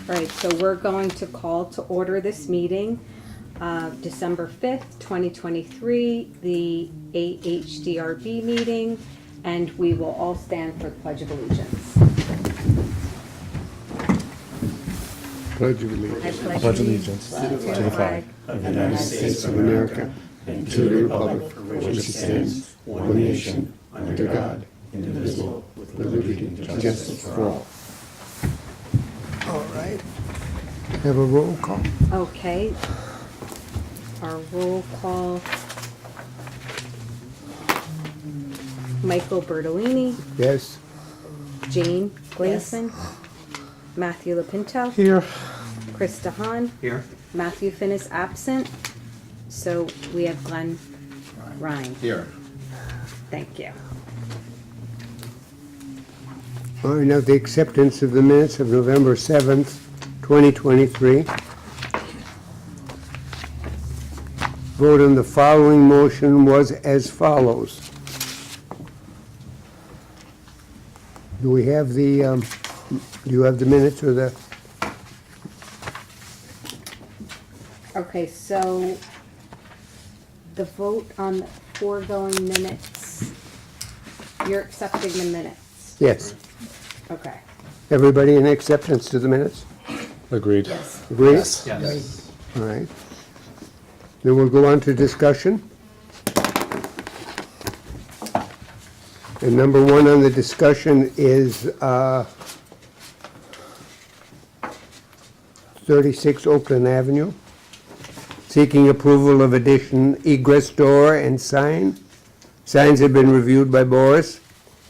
All right, so we're going to call to order this meeting, December 5th, 2023, the AHDRB meeting, and we will all stand for the Pledge of Allegiance. Pledge of Allegiance. I pledge allegiance to the flag of the United States of America and to the republic for which it stands, one nation, under God, indivisible, with liberty and justice for all. All right. Have a roll call. Okay. Our roll call. Michael Bertolini, Yes. Jane Gleason, Matthew Lapinto, Here. Chris DeHaan, Here. Matthew Finn is absent, so we have Glenn Ryan. Here. Thank you. All right, now the acceptance of the minutes of November 7th, 2023. Vote on the following motion was as follows. Do we have the, do you have the minutes or the? Okay, so the vote on the foregoing minutes, you're accepting the minutes? Yes. Okay. Everybody in acceptance to the minutes? Agreed. Agreed? Yes. All right. Then we'll go on to discussion. And number one on the discussion is 36 Oakland Avenue, seeking approval of addition egress door and sign. Signs have been reviewed by Boris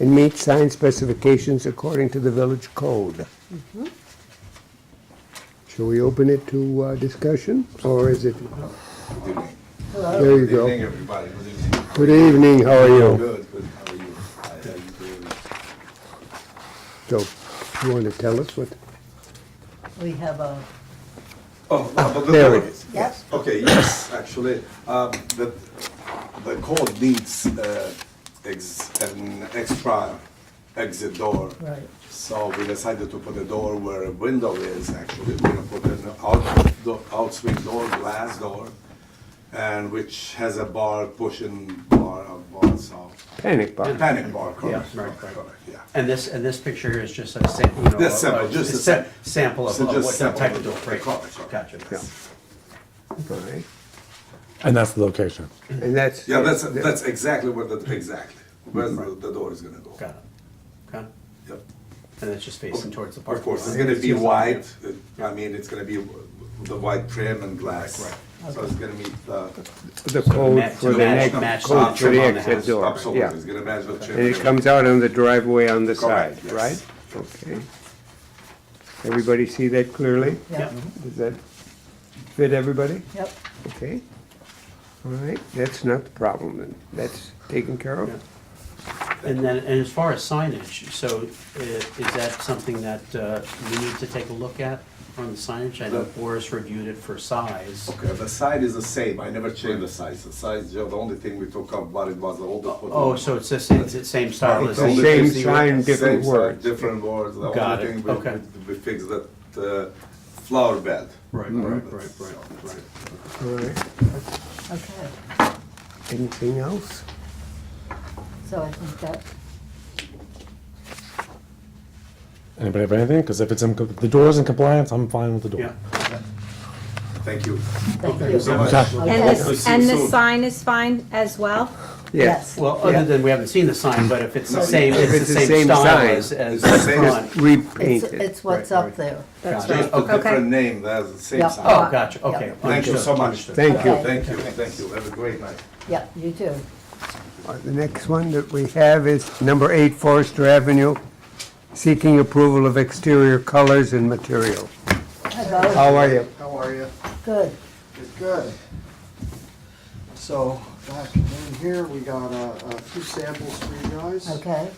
and meet sign specifications according to the village code. Shall we open it to discussion, or is it? There you go. Good evening, everybody. Good evening. Good evening, how are you? Good, good. How are you? How are you doing? So, you want to tell us what? We have a, Oh, but There it is. yes, Okay, yes, actually, the code needs an extra exit door. right, So we decided to put a door where a window is, actually. We're gonna put an outswing door, glass door, and which has a bar, pushing bar, so. Panic bar. Panic bar, correct. Yeah, right. Correct, yeah. And this picture here is just a sample, you know. Just sample, just a sample of So just what sample type of of door, the right? color, correct. Gotcha. Yeah. All right. And that's the location. And that's. Yeah, that's exactly where where the door is gonna go. Got it. Okay. Yep. And it's just facing towards the parking Of course, it's lot. gonna be white, I mean, it's gonna be the white trim and glass. Right, So it's gonna meet the. The code match- for the match- next, match code the for the trim on the exit house. door. Absolutely, Yeah. it's gonna match the trim. And it comes out on the driveway on the side, Correct, yes. right? Okay. Everybody see that clearly? yep, Does that fit everybody? yep. Okay. All right, that's not the problem then. That's taken care of? And then, and as far as signage, so is that something that we need to take a look at on the signage? I know Boris reviewed it for size. Okay, the side is the same, I never changed the size, the size, the only thing we took up about it was the older. Oh, so it's the same style as The the. same as the- sign, different Same size, words. different words, the Got only it, thing okay. we fixed that flower bed. Right, right, right, right, right. All right. Okay, Anything else? so I think that, Anybody have anything? Because if it's in, the door's in compliance, I'm fine with the door. Yeah. Thank you. thank Okay, you. so much. And Okay. this, and the sign is fine as well? Yes, Well, other than we haven't seen the sign, but if it's the same, If it's the same style sign, as it's the the same as- front. it's, Repainted. it's what's Right, up right. there. That's Gotcha. right. Just a Okay. different name, that's the same Yeah. sign. Oh, gotcha, okay. Thank you so understood, much. understood. Thank you. Okay. Thank you, have a great night. Yeah, you too. The next one that we have is number 8 Forester Avenue, seeking approval of exterior colors and material. Hello, How are you? How are you? good. Good. So, back in here, we got a few samples for you guys. Okay,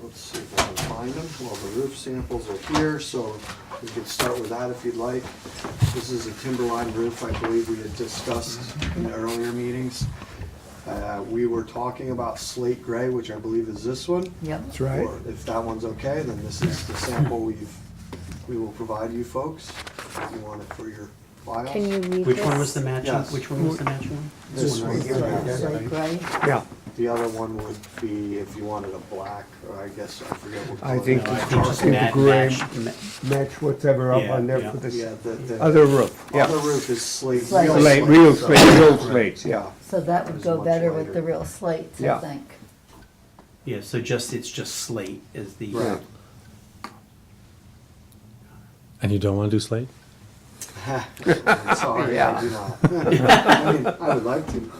Let's see if I can find them. Well, the roof samples are here, so we could start with that if you'd like. This is a timberline roof I believe we had discussed in earlier meetings. We were talking about slate gray, which I believe is this one. yep, That's right. Or if that one's okay, then this is the sample we've we will provide you folks, if you want it for your files. Can you read Which this? one was the matching, Yes. which one was the matching one? This one right here. Slate gray. Yeah, The other one would be if you wanted a black, or I guess, I forget what color. I think No, I it's think just the gray, match. match whatever up Yeah, on there yeah. for Yeah, this the other roof. other Yeah, roof is slate. Slate. slate, real slate, real slates, yeah. So that would It's go much better with lighter. the real slates, I Yeah. think. Yeah, so it's just slate is the. Right. And you don't want to do slate? Sorry, Yeah. I do not. I mean, I would like to.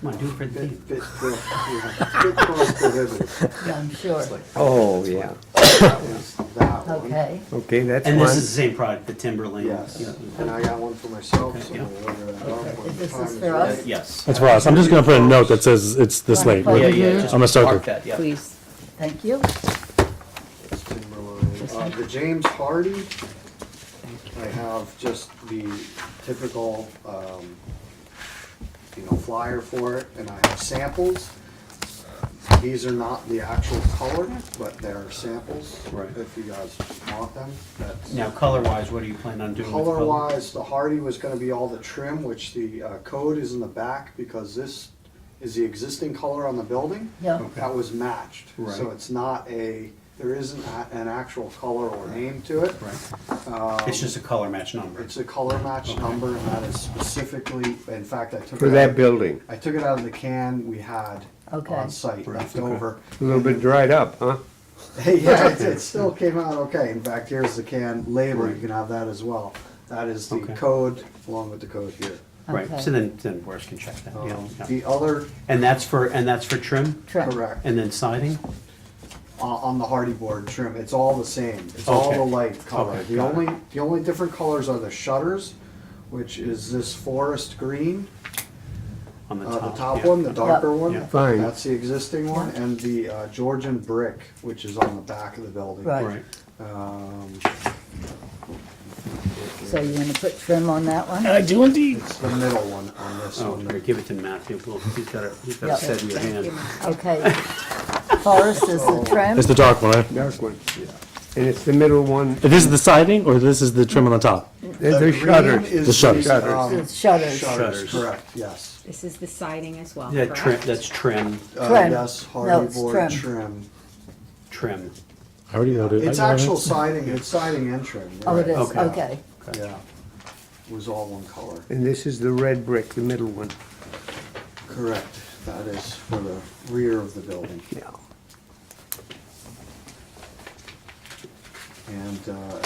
Come on, do it for the team. Bit cost prohibitive. Yeah, I'm sure. Oh, yeah. That was that one. Okay, Okay, that's And one. this is the same product, the Timberlane. Yes, Yeah. and I got one for myself, so Okay, I'm gonna order that up when the This time is is for right. us? Yes. That's for us. I'm just gonna put a note that says it's the slate. Wanna Yeah, put- yeah, Mhm. just I'm gonna start mark there. that, yeah. Please. thank you. It's Timberline. The James Hardy, I have just the typical, flyer for it, and I have samples. These are not the actual color, but they're samples. Right. If you guys want them, that's. Now, color-wise, what are you planning on doing with color? Color-wise, the Hardy was gonna be all the trim, which the code is in the back, because this is the existing color on the building. Yeah. Okay. That was matched. So Right. it's not there isn't an actual color or name to it. Right. It's just a color match number. It's a color match number, and that is specifically, in fact, I took For it that out, building. I took it out of the can we had Okay. on site, Right, left okay. over. A little bit dried up, huh? Yeah, it still came out okay. In fact, here's the can label, you Right. can have that as well. That is the Okay. code, along with the code here. Right, Okay. so then Boris can check that, yeah. yeah. The other, And that's for trim? Trim. correct, And then siding? on the Hardy board trim, it's all the same. It's all Okay. the light color. Okay, The got it. only different colors are the shutters, which is this forest green. On the The top? top yeah. one, the darker Yeah. one. Fine. That's the existing one, and the Georgian brick, which is on the back of the building. Right. Right. Um, So you're gonna put trim on that one? I do indeed. It's the middle one on this Oh, one. here, give it to Matthew, Well, he's got Yep. a steady your hand. Okay. Forest is the trim? It's the dark one, right? Dark one. And it's the middle one, This is the siding, or this is the trim on the top? there's the green shutters. is The shutters. It's shutters. Shutters, Shutters. correct, yes. This is the siding as well, Yeah, correct? that's trim, Trim. Yes, No, Hardy it's board trim. trim. I already noted. It's I- actual siding, it's siding and trim. you're Oh, it right. is, Okay. okay. Yeah. It was all one color. And this is the red brick, the middle one. Correct. That is for the rear of the building. Yeah. And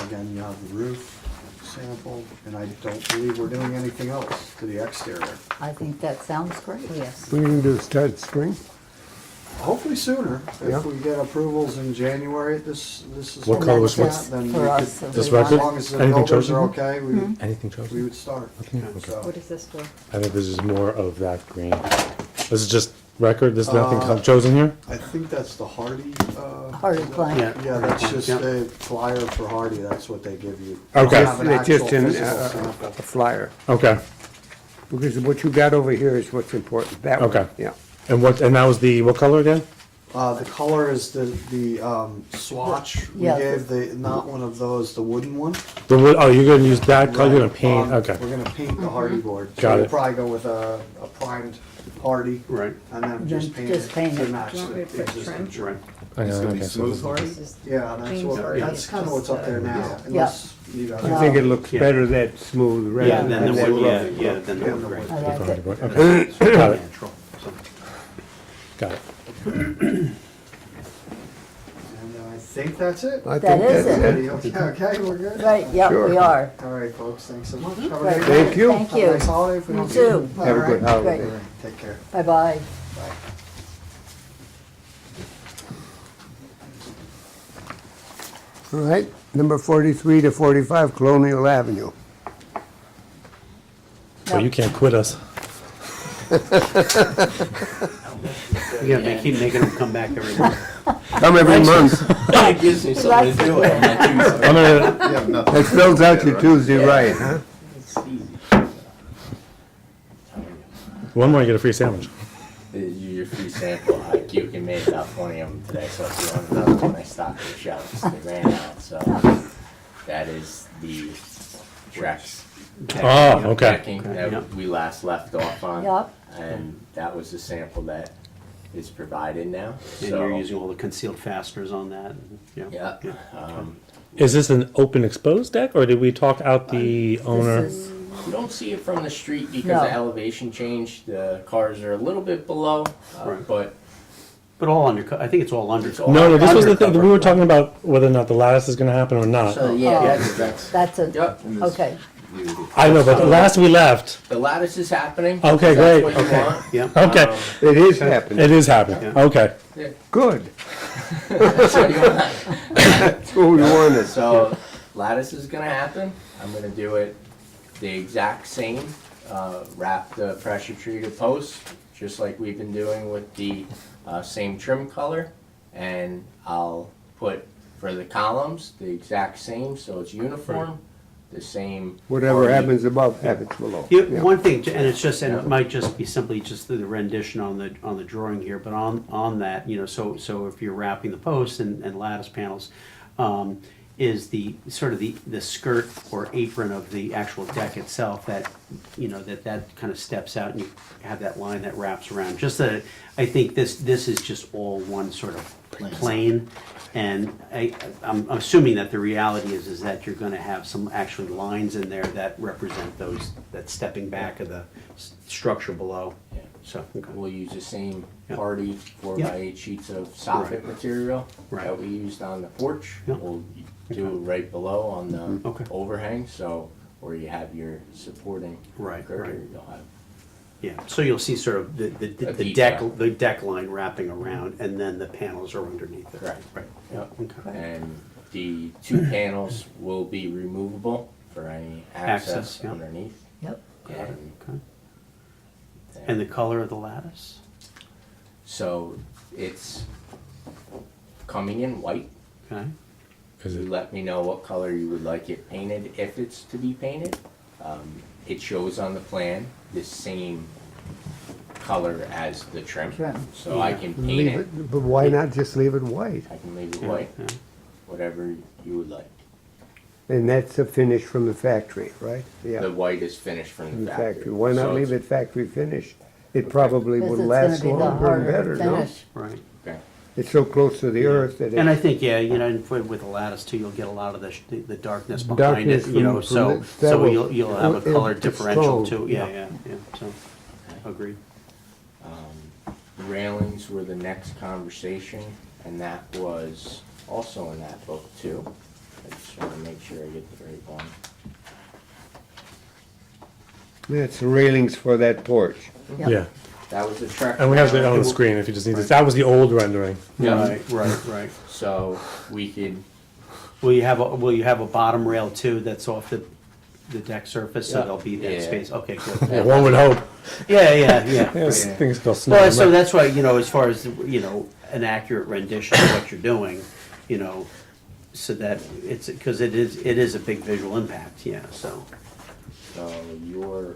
again, you have the roof sample, and I don't believe we're doing anything else to the exterior. I think that sounds great. Yes. What are you gonna do, start spring? Hopefully sooner. Yeah. If we get approvals in January, this is. What something color like was that, what's- then For we us, could- if This we want- As record? long as the Anything builders chosen? are okay, Anything we chosen? would start. So, What is this for? I think this is more of that green. This is just record, there's nothing Uh, chosen here? I think that's the Hardy. Hardy plank. yeah. Yeah, that's just Yeah. a flyer for Hardy, that's what they give you. Okay. They have an It's just actual an, physical a sample. flyer, Okay. because what you got over here is what's important, that one, Okay. yeah. And that was what color again? The color is the swatch, we Yeah. gave not one of those, the wooden one. The wood, oh, you're gonna use that color, you're gonna paint, Right. okay. We're gonna paint the Hardy board. So Got we'll it. probably go with a primed Hardy, Right, and then Then just paint just it paint to it. match Do you want me to the put existing. trim? right. Okay, It's gonna be okay, so smooth this is- Hardy? This is Yeah, that's James what, Hardy. that's kinda what's up there now, unless you guys. I think it looks Yeah. better that smooth rather Yeah, than then the that wood, rough. yeah, then the wood, right. I like it. Okay, got it, Natural, so. got it. And I think that's it. I That think is that's it. Okay, we're good? Right, yep, Sure. we are. All right, folks, thanks so much. Have a Right. great Thank day. you. Thank Have a you. nice holiday if we You don't see too. you. Have a All good right. holiday. Great. All right, take care. Bye-bye. Bye. All right, number 43 to 45 Colonial Avenue. Well, you can't quit us. Yeah, keep making them come back every month. Come every month, It gives me something to do on my Tuesday. I'm gonna, You have nothing. that fills out your Tuesday right, huh? It's easy. one more, you get a free sandwich. Your free sample, like you can make about 20 of them today, so if you want another one, I stocked the shelves. They ran out, so That is the Rex Oh, okay. decking that we last left off on. Yup. And that was the sample that is provided now, And so. you're using all the concealed fasteners on that, Yeah, Is this an open exposed deck, or did we talk out the owner? This is, you don't see it from the street because No. the elevation change, the cars are a little bit below, Right. but But all I think it's all under. It's all- No, no, this was the thing, undercover. we were talking about whether or not the lattice is gonna happen or not. so, yeah, Oh. that's, that's a, yep. okay. I know, but the last we left, The lattice is happening. Okay, That's great. what you Okay, want. yeah. okay, It is happening. it is happening, okay. Good. That's what you want. That's what we wanted. So lattice is gonna happen. I'm gonna do it the exact same. Wrap the pressure treated post, just like we've been doing with the same trim color. And I'll put for the columns, the exact same, so it's uniform, the same. Whatever already- happens above happens below. Yeah, Yeah. one thing, and it's just, and it might just be simply just the rendition on the drawing here, but on that, so if you're wrapping the posts and lattice panels, is the sort of the skirt or apron of the actual deck itself that, that kind of steps out and you have that line that wraps around. Just that, I think this is just all one sort of plane. And I'm assuming that the reality is that you're gonna have some actually lines in there that represent that stepping back of the structure below. Yeah. So, okay. We'll use the same Yeah. party 4x8 sheets of soffit Right. material Right. that we used on the porch. Yeah. We'll do it right below on the Okay. overhang, so where you have your supporting Right, girder, right. you'll have. Yeah, so you'll see sort of the detail. deck line wrapping around, and then the panels are underneath it. Correct. Right. Yep. Okay. And the two panels will be removable for any access Access, yeah. underneath. Yep. And Okay. And the color of the lattice? so it's coming in white. Okay. Is You it, let me know what color you would like it painted, if it's to be painted. It shows on the plan the same color as the trim, Trim. so I can paint Leave it, it, but why not just leave it white? I can leave it Yeah, white, yeah. whatever you would like. And that's a finish from the factory, right? Yeah, The white is finished from from the the factory. factory. Why So not leave it's- it factory finished? It probably Because would it's last gonna be the longer and harder better, no? finish. Right. Okay. It's so close to the earth that And I it, think, yeah, and with the lattice too, you'll get a lot of the darkness behind Darkness it, from so the- that will- you'll have a it'll- color it's differential strong, too, yeah, yeah. so, agreed. Railings were the next conversation, and that was also in that book too. I just wanna make sure I get the right one. that's the railings for that porch. Yep. yeah, That was the Trek. and we have it on the railing. screen if you just need this, that was the old rendering. Yeah. Right. So we could, Will you have a bottom rail too that's off the deck surface, so Yeah. there'll be that Yeah. space, okay, good. Yeah, one would hope. Yeah. Yes, Yeah. things go slow. Well, so that's why, as far as, an accurate rendition of what you're doing, so that it's, because it is a big visual impact, yeah, so. so your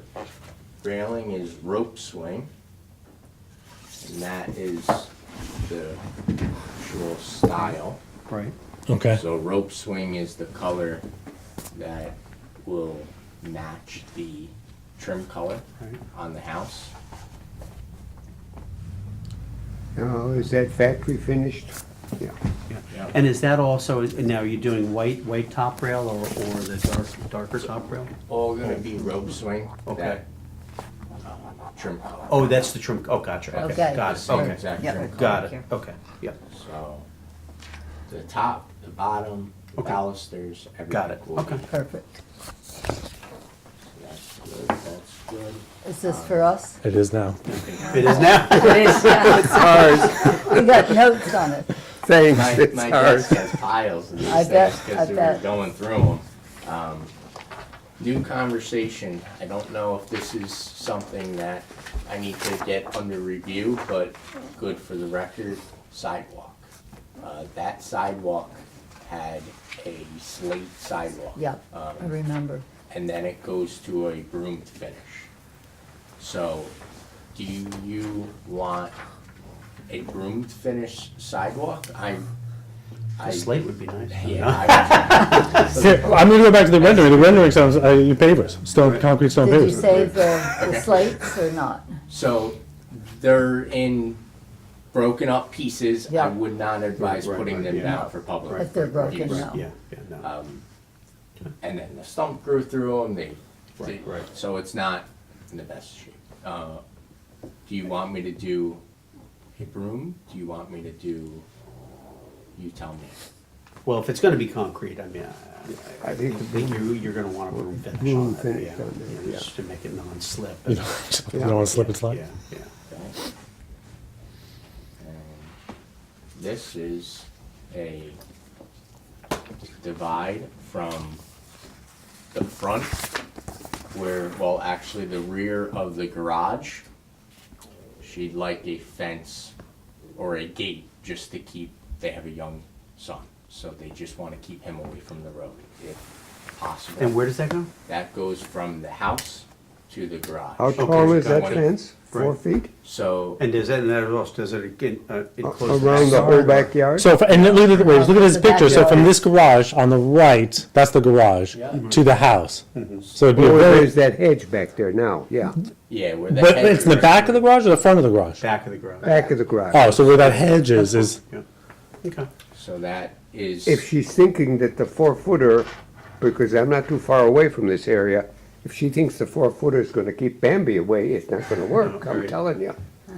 railing is rope swing, and that is the actual style. Right. Okay, So rope swing is the color that will match the trim color Right. on the house. Oh, is that factory finished? Yeah. Yep. And is that also, now are you doing white top rail or the darker top rail? All gonna be rope swing, Okay. that trim color. Oh, that's the trim, oh, gotcha, okay, Okay. got it, Same okay, exact Yep. trim color. got it, okay, yeah, So the top, the bottom, the Okay. balusters, got it, everything will be. okay. Perfect. That's good, that's good. Is this for us? it is now. It is now. It's ours. We got notes on it. Thanks, My it's desk ours. has piles of these I things bet, I because we were bet. going through them. New conversation, I don't know if this is something that I need to get under review, but good for the record, sidewalk. That sidewalk had a slate sidewalk. Yep, I remember. And then it goes to a broomed finish. So, do you want a broomed finish sidewalk? A slate would be nice. Yeah, Here, I'm gonna go back to the rendering. The rendering sounds, pavers, stone, concrete stone Did you pavers. save the slates or not? so they're in broken up pieces. I Yeah. would not advise Right, putting right, them yeah. down for public. If they're broken, use. no. Yeah, no. And then the stump grew through them, Right. so it's not in the best shape. Do you want me to do a broom? Do you want me to do, you tell me. Well, if it's gonna be concrete, I mean, I think the you're gonna want a broom finish Broom on it, finish yeah, on there, yeah. just to make it non-slip. You don't wanna slip and slide? Yeah, yeah. Okay. And this is a divide from the front where, well, actually the rear of the garage. She'd like a fence or a gate just to keep, they have a young son, so they just wanna keep him away from the road if possible. And where does that go? That goes from the house to the garage. How tall is that 20. fence? 4 Right. feet? So, And does it enclose? Around the whole backyard? So, and look at look at this The picture. So from backyard. this garage on the right, that's the garage, Yeah. to the house. So it'd be a Oh, very, there's that hedge back there now, yeah. yeah, where the but hedge it's in the is- back of the garage or the front of the garage? Back of the garage. Back of the garage. Oh, so where that hedge is, Yeah. Okay. So that is. If she's thinking that the 4-footer, because I'm not too far away from this area, if she thinks the 4-footer is gonna keep Bambi away, it's not gonna work, I'm Right. telling you.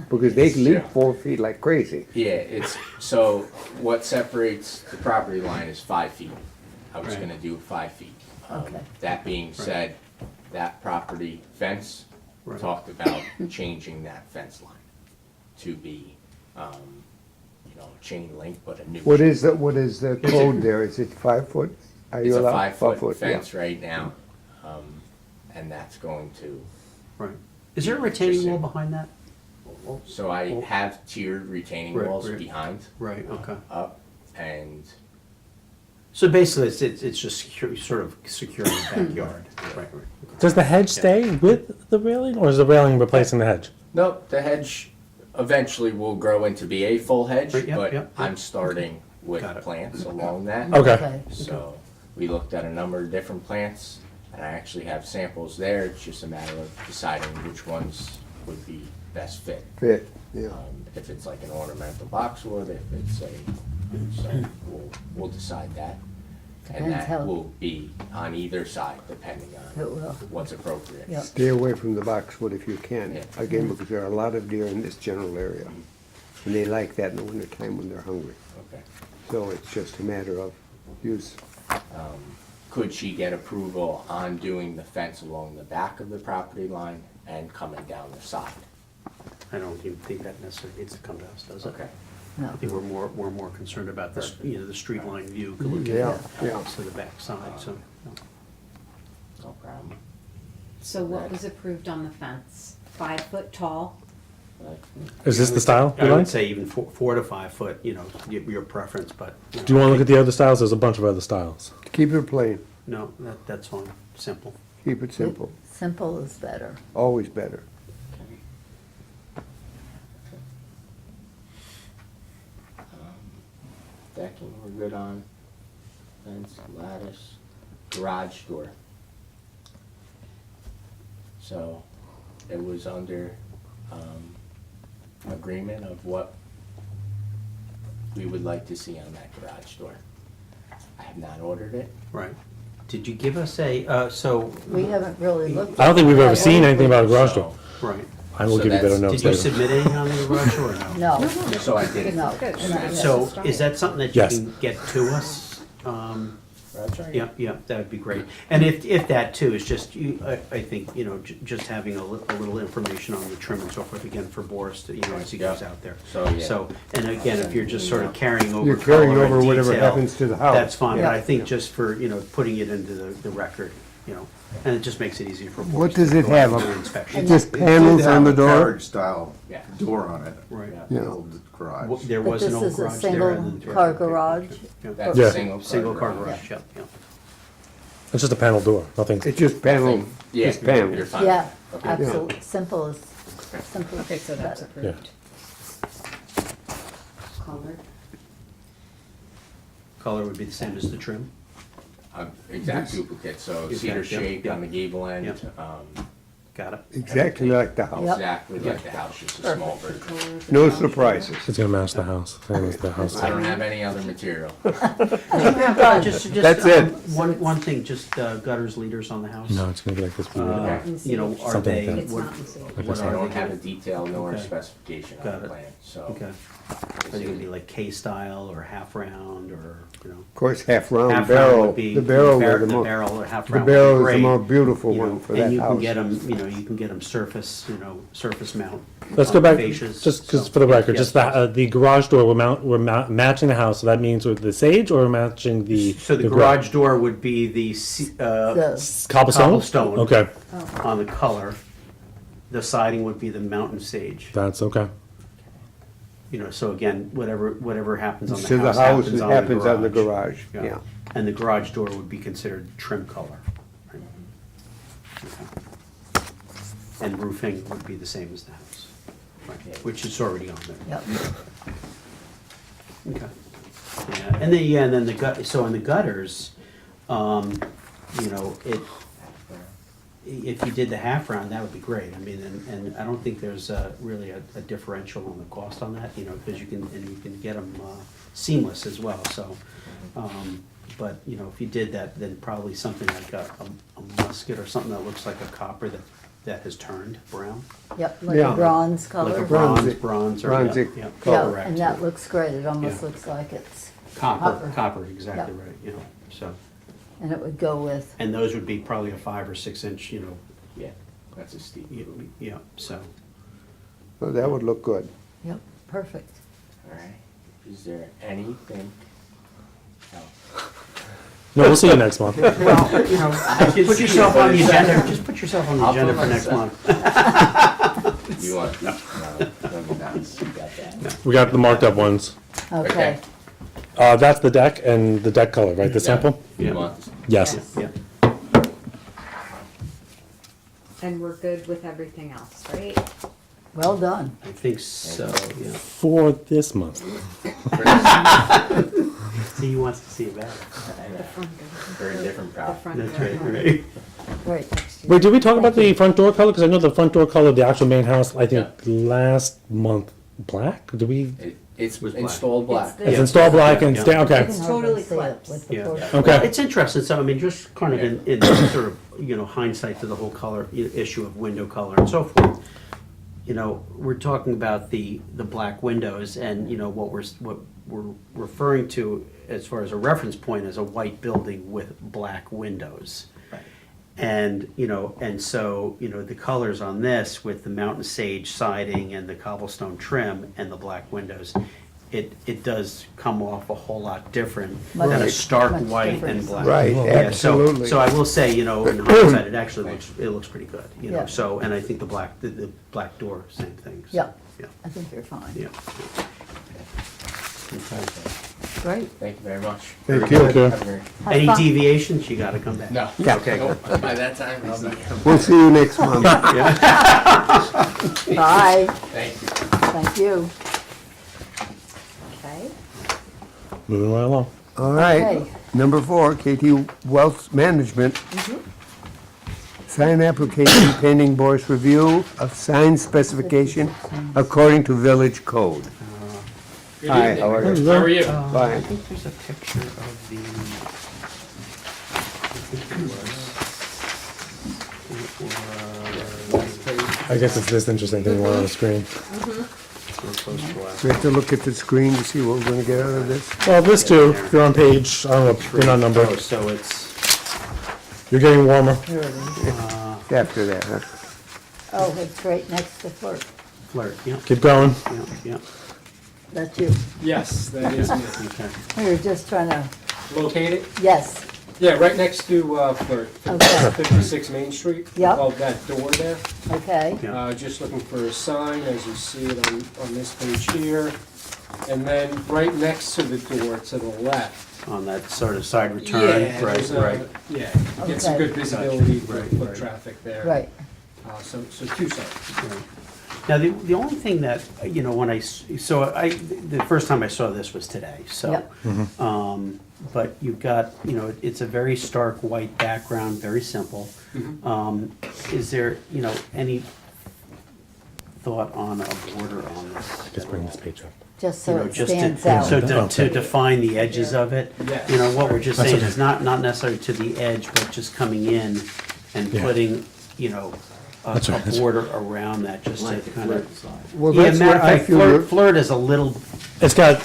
Because they leap Yeah. 4 feet like crazy. Yeah, it's, so what separates the property line is 5 feet. I was Right. gonna do 5 feet. Okay. That being said, that property fence, Right. talked about changing that fence line to be, chain link, but a new. What is the code there? Is it 5 foot? Are you It's a allowed? 5-foot yeah. fence right now, and that's going to, Right. Is there a retaining Interesting. wall behind that? so I have tiered retaining Right, walls right. behind, Right, okay. up, and So basically, it's just sort of securing the backyard. Right, right. does the hedge stay with the railing or is the railing replacing the hedge? no, the hedge eventually will grow into be a full hedge, Right, yep, but yep. I'm starting with Got it. plants along that. Okay. So we looked at a number of different plants, and I actually have samples there. It's just a matter of deciding which ones would be best fit. Fit, yeah. If it's like an ornamental boxwood, if it's a, so we'll decide that. And Depends how- that will be on either side, depending It on will. what's appropriate. Yeah. Stay away from the boxwood if you can. Yeah. Again, because there are a lot of deer in this general area. And they like that in the wintertime when they're hungry. Okay. So it's just a matter of use. Could she get approval on doing the fence along the back of the property line and coming down the side? I don't even think that necessarily needs to come to us, does it? Okay. No. I think we're more concerned about this, the street line view, looking Yeah, yeah. to the back side, so. No problem. So what was approved on the fence? 5 foot tall? Is this the style I you would like? say even 4 to 5 foot, your preference, but. Do you wanna look at the other styles? There's a bunch of other styles. Keep it plain, No, that's fine, simple. keep it simple, Simple is better. always better. Decking, we're good on. Fence, lattice, garage door. So it was under agreement of what we would like to see on that garage door. I have not ordered it. Right. Did you give us so, We haven't really looked. I don't think we've ever at seen it. anything about a garage door. right. I will So give you better that's- notes Did you later. submit anything on the garage door or no? No, So I did. no. Good. not yet. So is that something that you Yes. can get to us? That's right. Yeah, that would be great. And if that too is just, I think, just having a little information on the trim and so forth, again, for Boris to, as he goes Yeah. out there. So, yeah. So, and again, if you're just sort of carrying over You're carrying color and over whatever detail, happens to the house. that's fine, but Yeah. I think just for, putting it into the record, and it just makes it easier for Boris. What does to it go out have? and do inspection. Just panels on the door? Carriage style Yeah. door on it. Right. Yeah. The old garage. Well, there But was an this old is a garage there. and then- single-car garage? Yeah. That's Yeah. a single car. Single car garage, yeah. It's just a panel door, nothing. It's just panel, Yeah, just you're panels. fine. Yeah, Okay. absolutely. Simple is Okay, so that's better. approved. Colored. color would be the same as the trim? Exact duplicate, so cedar Exact, yep, shake yep. on the gable end. Yep. Got it? Exactly like the house. Yep. Exactly like the house, just a small version. No surprises. It's gonna match the house, same as the house. I don't have any other material. That's it. One thing, just gutters, leaders on the house? No, it's gonna be like this. You know, are Something like they, that. It's what not in the city. what I are don't they? have a detail nor a Okay. specification on Got the it. plan, so. Okay. Are they gonna be like K-style or half round or, you know? Of course, half-round Half round barrel, would be, the barrel bar- is the the more, barrel or half the round would be barrel is the great. more beautiful You know, one for and that you can get house. them, you know, you can get them surface, you know, surface mount. Let's on go back, fascias, just so- for the record, Yes, just the garage door, matching the house, so that means with the sage or matching the? So the garage door would be the Cobblestone? cobblestone. Okay, On the color. The siding would be the mountain sage. that's okay. You know, so again, whatever happens on the To the house house, it happens happens on on the the garage. garage, yeah. And the garage door would be considered trim color. right? Okay. And roofing would be the same as the house, right, which is already on there. Yep. Okay. Yeah, and then the gut, so in the gutters, you know, if you did the half round, that would be great. I mean, and I don't think there's really a differential on the cost on that, you know, because you can get them seamless as well, so. But, you know, if you did that, then probably something like a musket or something that looks like a copper that has turned brown. Yep, like Yeah. a bronze Like color. a Bronzy- bronze or, bronzy yeah, color. Yeah, correct. and that looks great. It almost Yeah. looks like it's Copper, copper. exactly Yeah. right, you know, so. And it would go with, And those would be probably a 5 or 6 inch, you know, Yeah, that's a steep move. yeah, so. So that would look good. yep, perfect. All right. Is there anything else? No, we'll see you next month. Well, you know, put yourself on the agenda, just put yourself on the I'll agenda put for next myself- month. You want? No, let me not. You got that. We got the marked up ones. Okay. That's the deck and the deck color, right, the sample? You Yeah. want this? Yes. Yeah, And we're good with everything else, right? Well done. I think so, yeah. For this month. See, he wants to see it better. For a different The problem. front That's door. right, right. Great. Wait, did we talk about the front door color? Because I know the front door color of the actual main house, I think last month, black? Did we? It's Was black. installed black. It's It's installed black and Yeah. stay, You okay. can hardly totally see it clips. with the Yeah. porch. Okay. It's interesting, so I mean, just kind of in sort of, you know, hindsight to the whole color issue of window color and so forth. You know, we're talking about the black windows and, you know, what we're referring to as far as a reference point as a white building with black windows. And, you know, and so, you know, the colors on this with the mountain sage siding and the cobblestone trim and the black windows, it does come off a whole lot different than a Much- stark much white different. and black. Right, Yeah, so- absolutely. So I will say, you know, in hindsight, it actually looks pretty good, you know, Yeah. so, and I think the black door, same thing. so, Yeah. Yeah, I think you're fine. yeah. Okay. Great. Thank you very much. Thank Very you. good. Okay. Have a very- Have Any fun. deviations, you gotta come back. No. Okay, Nope. By that time, I'll be. We'll see you next month. Bye. Thank you. Thank you. Okay. Moving right along. All right, Okay. number 4, KT Wealth Management. Sign application pending board's review of sign specification according to village code. Hi, how are you? How are you? I Fine. think there's a picture of the, I guess it's this interesting thing we're on the screen. We have to look at the screen to see what we're gonna get out of this. Well, this too, if you're on page, I don't know, they're not numbered. Oh, so it's, You're getting warmer. Here it is. After that, huh? Oh, it's right next to Flirt. flirt, yeah, Keep going. yeah. That's you. Yes, that is me. Okay. We were just trying to, Locate it? yes, Yeah, right next to Flirt, Okay. 56 Main Street. Yep. Above that door there. okay. Yeah. Just looking for a sign, as you see it on this page here. And then right next to the door to the left. On that sort of side return, Yeah, right, there's right. Yeah, get some Okay. good visibility for Right, foot right. traffic there. Right. So two signs. right. Now, the only thing that, you know, when the first time I saw this was today, so. Yep. But you've got, you know, it's a very stark white background, very simple. Is there, you know, any thought on a border on this? Just bring this page up. Just You so know, it just stands to, so out. to define the edges of it. Yes. You know, what we're just That's saying okay. is not necessarily to the edge, but just coming in and Yeah. putting, you know, That's right, a that's border around that, just to kind of. Well, Yeah, that's matter where of I fact, feel, flirt is a little, It's got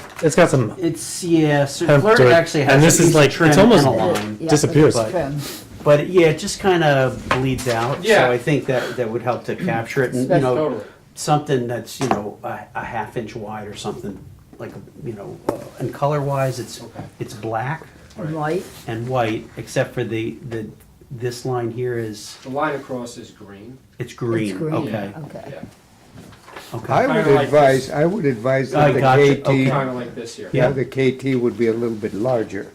some it's, yeah, so hemp flirt to it. actually has And a this piece is of like, trim it's and almost a line. Yeah, disappears. But- Trim. But yeah, it just kind of bleeds out. Yeah. So I think that would help to capture it, and you know, Totally. something that's, you know, a half-inch wide or something like, you know, and color-wise, it's black White, and white, except for this line here is The line across is green. it's green. it's green, Okay. okay. Yeah. Okay. I would Kinda like advise, this. I would advise I that the gotcha, KT, okay. Kind of like this here. yeah, Yeah. the KT would be a little bit larger.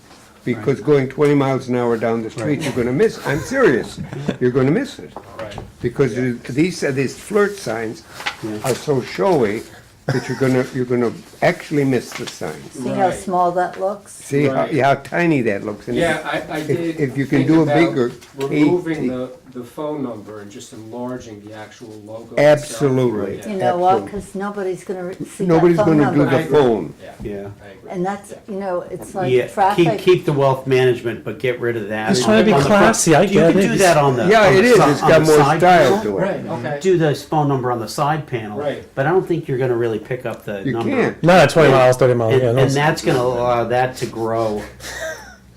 Because going 20 miles an hour down the street, you're gonna miss, I'm serious, you're gonna miss it. Right. Because these flirt signs Yeah. are so showy that you're gonna actually miss the sign. See how Right. small that looks? See how, Right. yeah, how tiny that looks. And Yeah, I did. if you can think do a about bigger removing KT. the phone number and just enlarging the actual logo. itself. Absolutely. Yeah. You know what, Absolutely. because nobody's gonna see that Nobody's phone gonna do number. the phone. Yeah, Yeah. I agree. And that's, you know, it's Yeah, like traffic. keep the wealth management, but get rid of that. He's trying to be On the front. classy, I You get can it. do that on the. Yeah, on it the is, si- it's on got the more side style panel. to it. Right, okay. Do this phone number on the side panel. Right. But I don't think you're gonna really pick up the You number. can't. No, 20 miles, 30 miles. And, Yeah, and that's gonna allow that to grow.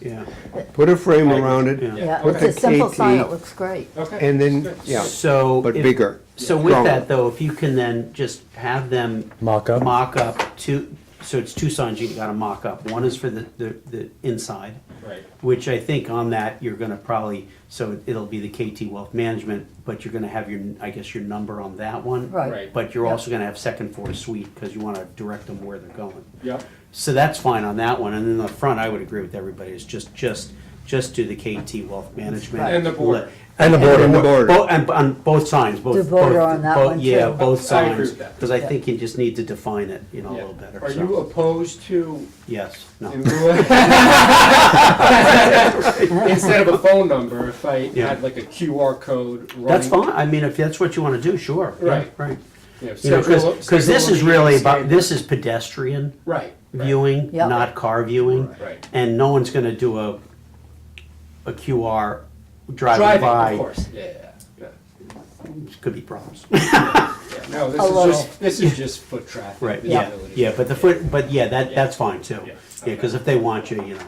Yeah. Put a frame around it, Yeah. Yeah, Put it's the a simple KT. sign, it looks great. Okay. and then, Good. yeah, So. but if- bigger. So with Stronger. that though, if you can then just have them Mock up. mock up two, so it's two signs you gotta mock up. One is for the inside, Right. which I think on that, you're gonna probably, so it'll be the KT Wealth Management, but you're gonna have your, I guess, your number on that one. Right. Right. But you're Yep. also gonna have second floor suite, because you wanna direct them where they're going. Yep. So that's fine on that one, and then the front, I would agree with everybody, is just do the KT Wealth Management. And the border. And the border. And the border. And on both signs, both. The border both- on that both- one, Yeah, too. both I agree signs, with that. because I Yeah. think you just need to define it, you know, a Yeah. little better. Are so. you opposed to, Yes, no. in lieu of- instead of a phone number, if I Yeah. had like a QR code running? That's fine, I mean, if that's what you wanna do, sure. Yeah, Right. Right. Yeah, You know, central- because this is central really location about, standard. this is pedestrian Right. right. viewing, Yep. not car viewing. Right. And no one's gonna do a QR driving by. Of course, yeah, yeah, Could be problems. yeah. No, A this is little. just foot traffic. Right, yeah, visibility. yeah, but the foot, but yeah, that's fine too. Yeah, Yeah, because if they want you, you know,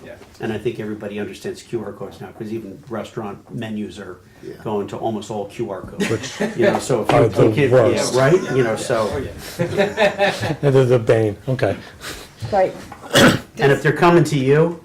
Yeah. and I think everybody understands QR codes now, because even restaurant menus are going to almost all QR codes. You know, so if Are you the take it, worst. yeah, right, you know, Oh, so, yeah. The bane. Okay. Right, and if they're coming to you,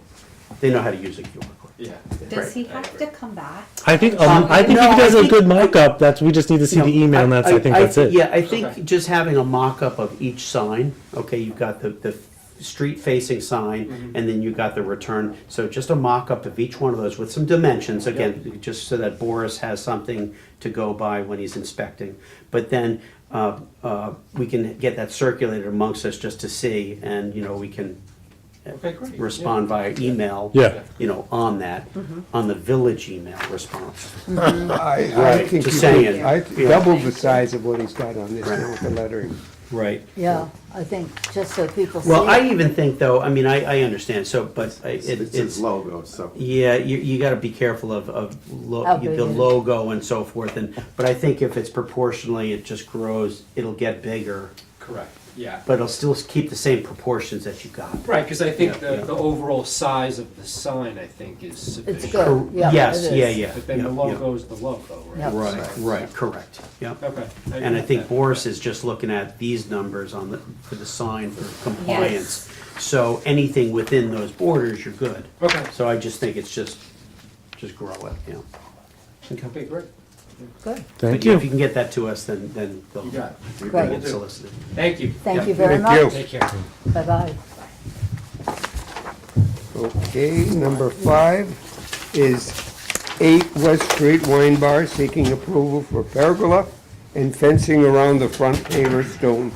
they know how to use a QR code. Yeah. Does he have to come back? I think no, if he does I a think- good mock-up, that's we just need to see the email, and that's I think that's it. Yeah, I think Okay. just having a mock-up of each sign, okay, you've got the street-facing sign, and then you've got the return, so just a mock-up of each one of those with some dimensions, again, just so that Boris has something to go by when he's inspecting. But then, we can get that circulated amongst us just to see, and, you know, we can Okay, great. respond via email. Yeah. You know, on that, on the village email response. I Right, think just you could- saying. I Yeah. double the size of what he's got on this now with the lettering. Right. yeah, I think just so people see Well, I it. even think though, I mean, I understand, so, but It's his it's, logo, so. yeah, you gotta be careful of How big the it is. logo and so forth, and, but I think if it's proportionally, it just grows, it'll get bigger, Correct, yeah. but it'll still keep the same proportions that you got. Right, because I think Yeah, yeah. the overall size of the sign, I think, is sufficient. It's good, yeah, Yes, it is. yeah, yeah. But then the yeah, logo's the logo, Yep. right? yeah. Right, correct, yeah. Okay. And agree I with think that. Boris is just looking at these numbers on the, for the sign for compliance. So anything within those borders, you're good. Okay, So I just think it's just grow it, yeah. okay, great. Good, Thank But you. If you can get that to us, then they'll You got it. Great. get solicited. Thank you. thank Yeah. you very Thank you. much, Take care. bye-bye. Okay, number 5 is 8 West Street Wine Bar seeking approval for pergola and fencing around the front paver stone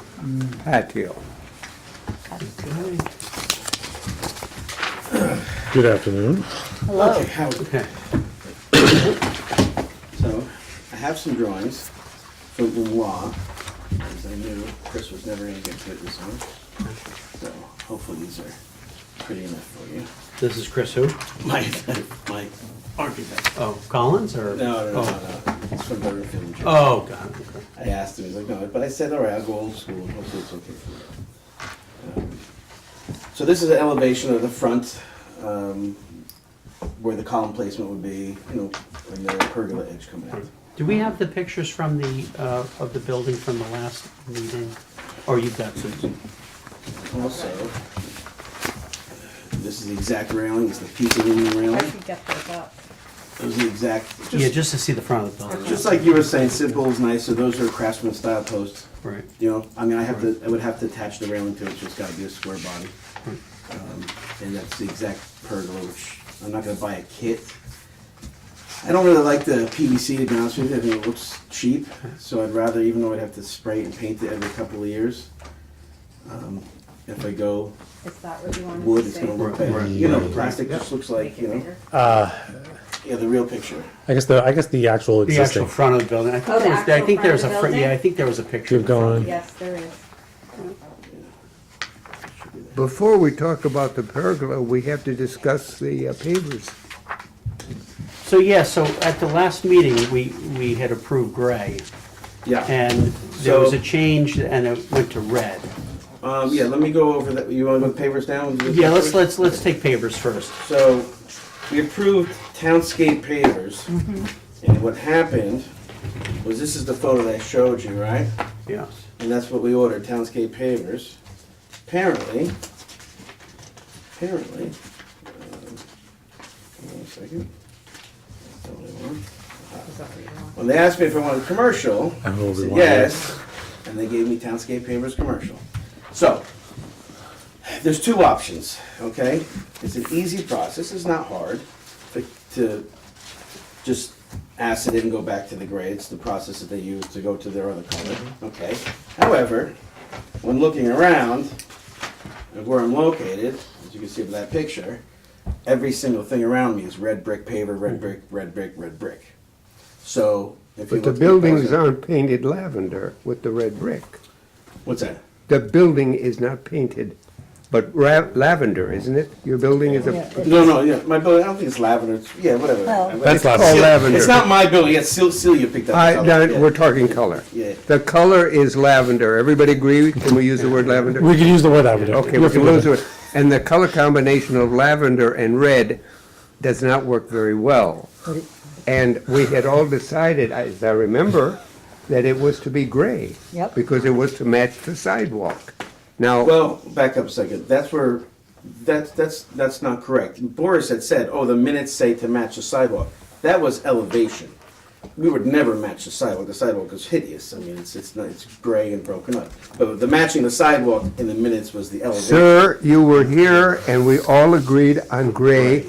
patio. Good afternoon. Hello. Okay. So, I have some drawings from Benoit, as I knew Chris was never gonna get good at this one. So, hopefully these are pretty enough for you. This is Chris who? My architect. Oh, Collins or? No. It's from Butterfield and Jones. Oh, God, okay. I asked him, he's like, no, but I said, all right, I'll go old school, hopefully it's okay for you. So this is an elevation of the front, where the column placement would be, when the pergola edge come out. Do we have the pictures from of the building from the last meeting? Or you've got some? Also, this is the exact railing, it's the piece of aluminum railing. get those up. Those are the exact, Yeah, just to see the front of the building. just like you were saying, simple is nice, so those are Craftsman style posts. Right. I mean, I would have to attach the railing to it, so it's gotta be a square body. And that's the exact pergola, which I'm not gonna buy a kit. I don't really like the PVC, to be honest with you, I think it looks cheap, so I'd rather, even though I'd have to spray and paint it every couple of years, if I go Is that what you wanted wood, to it's say? gonna look Right, better. right. Plastic just looks like, Make it bigger? yeah, the real picture. I guess the actual The actual existing. front of the building. I think Oh, the there was, I actual think there was a, front of the yeah, I building? think there was a picture. Keep going. Yes, there is. Before we talk about the pergola, we have to discuss the pavers. So, yeah, so at the last meeting, we had approved gray. Yeah. And there was So- a change and it went to red. Yeah, let me go over that, you wanna go papers down? Yeah, let's take pavers first. So, we approved townscape pavers, and what happened was, this is the photo that I showed you, right? Yeah. And that's what we ordered, townscape pavers. Apparently, hold on a second. That's the only one. When they asked me if I wanted commercial, I I know we said wanted yes, and they gave me townscape pavers commercial. So, there's two options, okay? It's an easy process, it's not hard to just acid it and go back to the gray. It's the process that they use to go to their other color, okay? However, when looking around of where I'm located, as you can see with that picture, every single thing around me is red brick paver, red brick, red brick, red brick. So, if you But the look at buildings aren't painted lavender with the red brick. What's that? The building is not painted, but lavender, isn't it? Your building is Yeah, a, No, yeah, my building, I don't think it's lavender, yeah, whatever. Well- That's It's lavender. Celia- lavender. It's not my building, it's Celia picked up the color. no, yeah. we're talking color. Yeah. The color is lavender. Everybody agree? Can we use the word lavender? We can use the word lavender. Okay, You're we can familiar. lose it. And the color combination of lavender and red does not work very well. And we had all decided, as I remember, that it was to be gray. Yep. Because it was to match the sidewalk. Now, Well, back up a second, that's not correct. Boris had said, oh, the minutes say to match the sidewalk. That was elevation. We would never match the sidewalk is hideous, I mean, it's gray and broken up. But the matching the sidewalk in the minutes was the elevation. sir, you were here and we all agreed on gray.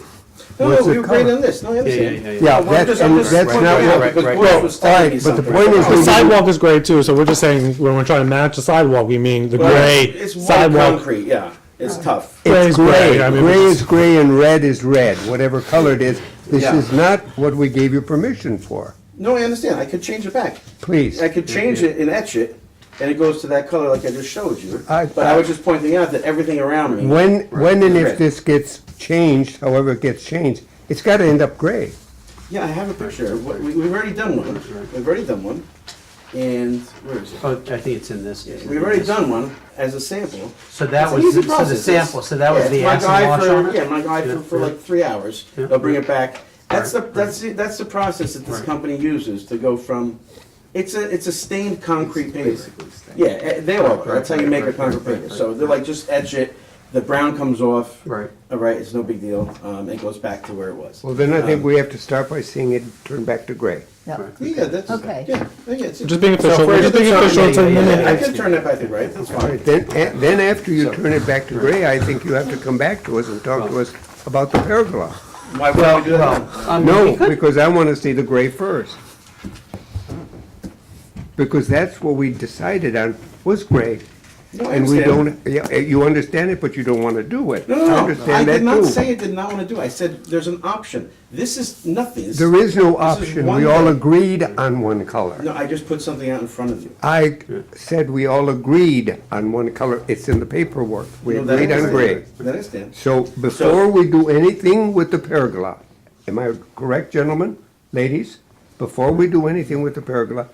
No, was the we agreed color. on this, no, I understand. Yeah. Yeah, I'm that's, just and that's pointing not it out what, because right, Boris well, was all telling right, me but the something. point is The we sidewalk is gray too, so we're just saying when we're trying to match the sidewalk, we mean the Well, gray It's white sidewalk. concrete, yeah, it's tough. Gray It's is gray. gray. I mean, Gray we're is just- gray and red is red, whatever color it is. This Yeah. is not what we gave you permission for. No, I understand, I could change it back. Please. I could change it and etch it, and it goes to that color like I just showed you. I- But I was just pointing out that everything around me. When and if Red. this gets changed, however it gets changed, it's gotta end up gray. Yeah, I have a picture. We've already done one. We've already done one. And, where is it? Oh, I think it's in this. We've already done one as a sample. So that It's an was, easy so the process. sample, so that was Yeah, the my acid guy wash for- on it? Yeah, my guy Yeah, for yeah. like 3 hours. Yeah. They'll bring it back. That's Right. that's the process that this Right. company uses to go from, it's a stained concrete paper. Yeah, they all are. That's how you make a concrete paper. So they're like, just etch it, the brown comes off. Right. All right, it's no big deal. It goes back to where it was. Well, then I think we have to start by seeing it turn back to gray. Yeah. Yeah, that's, Okay. yeah, it's. Just being official. for- We're just being official. It's a Yeah, yeah, minute. I can turn that back to gray, that's All fine. right, then after you turn it back to gray, I think you have to come back to us and talk to us about the pergola. Why would we do that? No, because I want to see the gray first. because that's what we decided on, was gray. No, I And we understand. don't, yeah, you understand it, but you don't want to do it. No, I no, no, I understand that did not too. say I did not want to do it. I said there's an option. This is nothing. There is no this is option. one We all day. agreed on one color. No, I just put something out in front of you. I said we all agreed on one color. It's in the paperwork. We No, that I agreed on understand. gray. That I understand. So before we do anything with the pergola, am I correct, gentlemen, ladies? Before we do anything with the pergola,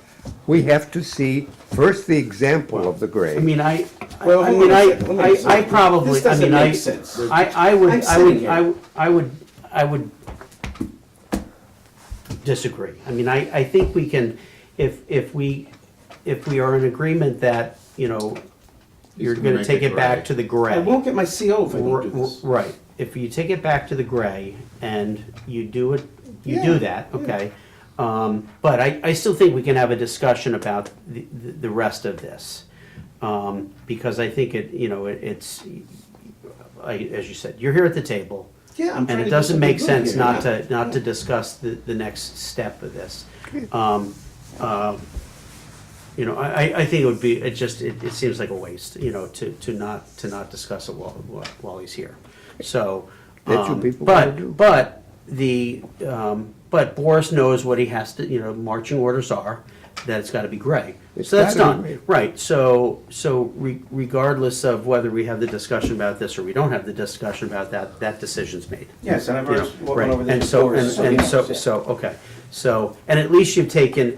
we have to see first the example of the gray. I mean, Well, I hold mean, on a second, let me see. I probably, This I doesn't mean, I, make sense. I would, I'm I sitting would, here. I would disagree. I mean, I think we can, if we are in agreement that, you know, you're gonna gonna make take it it back gray. to the gray. I won't get my CO if I don't do this. Right, if you take it back to the gray and you do it, you Yeah, do that, okay? But I still think we can have a discussion about the rest of this. Because I think it, you know, it's, as you said, you're here at the table. Yeah, I'm And trying it to do doesn't make something good sense here, yeah. not to discuss the next step of this. You know, I think it would be, it seems like a waste, you know, to not discuss it while he's here. So, That's what people wanna do. but Boris knows what he has to, you know, marching orders are, that it's gotta be gray. It's So that's gotta be done, gray. right, so regardless of whether we have the discussion about this or we don't have the discussion about that decision's made. Yes, and I've You know, already spoken right, over this and so, before, so he and so, knows, yeah. so, okay, so, and at least you've taken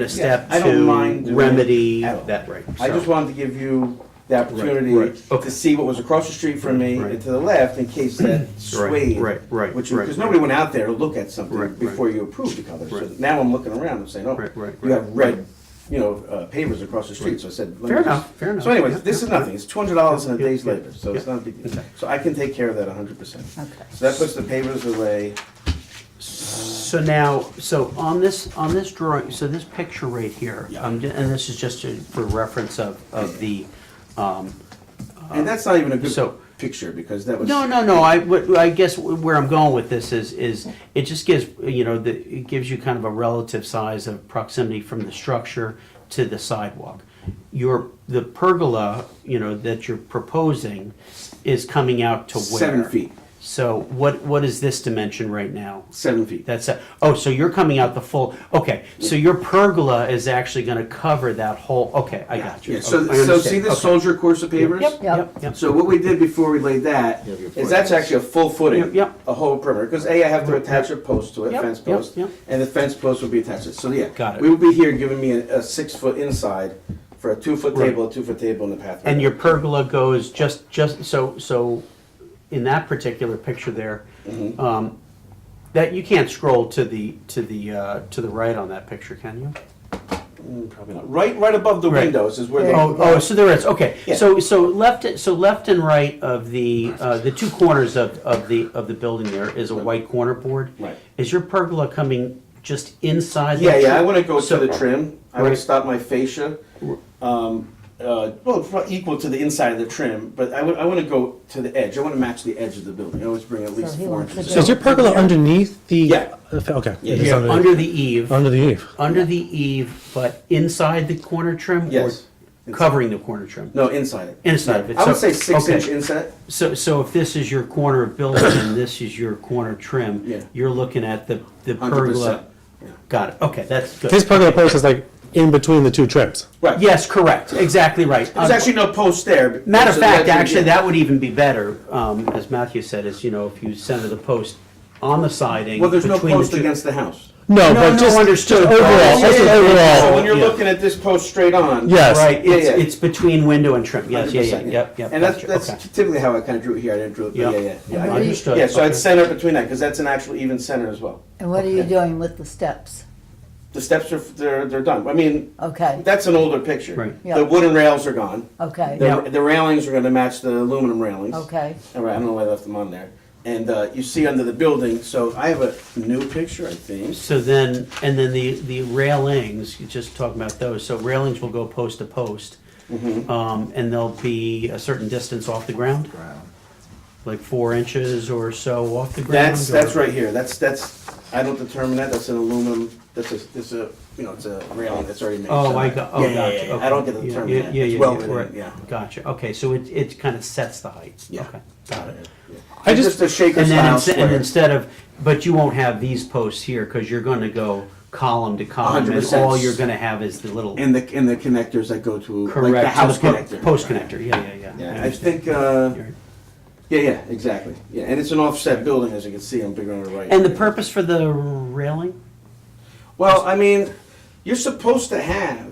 a step I don't mind to doing remedy it at all. that, right. I so- just wanted to give you the opportunity right, okay. to see what was across the street from me Right. and to the left in case that swayed. right, Which, right, because right. nobody went out there to look at something Right, right. before you approved the color. So Right. now I'm looking around and saying, oh, Right, right, you have right, red, you know, pavers across the street. So I said, let Fair me enough, just- fair enough. So anyways, Yeah, this yeah, is nothing. It's $200 in a Yeah, day's yeah, labor, so it's yeah. not a big deal. Okay. So I can take care of that 100%. Okay. So that puts the pavers away. So now, so on this drawing, so this picture right here, Yeah. and this is just for reference of the, And that's not even a good so- picture because that was. no, I guess where I'm going with this is, it just gives, you know, it gives you kind of a relative size of proximity from the structure to the sidewalk. The pergola, you know, that you're proposing is coming out to where? 7 feet. So what is this dimension right now? 7 feet. That's, so you're coming out the full, okay, so your pergola is actually gonna cover that whole, okay, I got you. Yeah, so, I so understand. see this Okay. soldier course of pavers? Yep. So what we did before we laid that is that's actually a full footing, Yep. a whole perimeter. Because I have to attach a post to it, Yep, fence yep, post, yep. and the fence post will be attached to it. So yeah, Got it. we will be here giving me a 6 foot inside for a 2 foot Right. table, a 2 foot table, and the pathway. And your pergola goes just, so in that particular picture there, Mm-hmm. that you can't scroll to the right on that picture, can you? Probably not. Right above the Right. windows is where the. Oh, so there is, okay. Yeah. So left and right of the two corners of the building there is a white corner board. Right. Is your pergola coming just inside? the Yeah, trim? I want to go to So- the trim. I would Right. stop my fascia. Well, equal to the inside of the trim, but I want to go to the edge. I want to match the edge of the building. I always bring at least he 4 wants to inches. So is your pergola underneath the? Yeah. Okay. Yeah, It's Yeah, under, under the eave. under the eave. Under the eave, but inside the corner trim? Yes. Or covering the corner trim? No, inside it. Inside of it. I would So- say 6 inch okay. inset. So if this is your corner of building and this is your corner trim, Yeah. you're looking at the 100%. pergola. Yeah. Got it, okay, that's good. His pergola post is like in between the two trims. Right. Yes, correct, exactly right. There's actually no post there. Matter of So fact, that's- actually, yeah. that would even be better, as Matthew said, is, you know, if you center the post on the siding. Well, there's no between the post two- against the house. No, No, but no, just, understood. just overall. Oh, Just yeah, overall. So when you're yeah. looking at this post straight on. Yes. Right, Yeah, it's, yeah. it's between window and trim, yes, yeah, 100%, yep, And that's, gotcha, okay. typically how I kind of drew it here. I didn't draw it, but Yeah. yeah. I- Understood, Yeah, so okay. I'd center it between that, because that's an actual even center as well. And what are you Okay. doing with the steps? The steps are, they're done. I mean, Okay, that's an older picture. Right. Yeah. The wooden rails are gone. okay, The railings are gonna match the aluminum railings. okay. All right, I don't know why I left them on there. And you see under the building, so I have a new picture, I think. So then, and then the railings, you just talking about those, so railings will go post to post. And they'll be a certain distance off the ground? Like 4 inches or so off the ground? That's or- right here. That's I don't determine that, that's an aluminum, that's a, you know, it's a railing that's already made. Oh, so I got, oh, yeah, gotcha. yeah, yeah. Okay. I don't get to Yeah, determine yeah, that. yeah, It's yeah, well yeah, within, right. yeah. Gotcha, okay, so it kind of sets the height. Yeah. Okay, got it. I Just just, a shaker And then, style and square. instead of, but you won't have these posts here, because you're gonna go column to column, and 100%. all you're gonna have is the little, And the connectors that go to, like the correct, house to the connector. post connector, yeah, yeah, yeah. Yeah, I understand. think, You're right. yeah, exactly. Yeah, and it's an offset building, as you can see, I'm bigger on the right. And the purpose for the railing? Well, I mean, you're supposed to have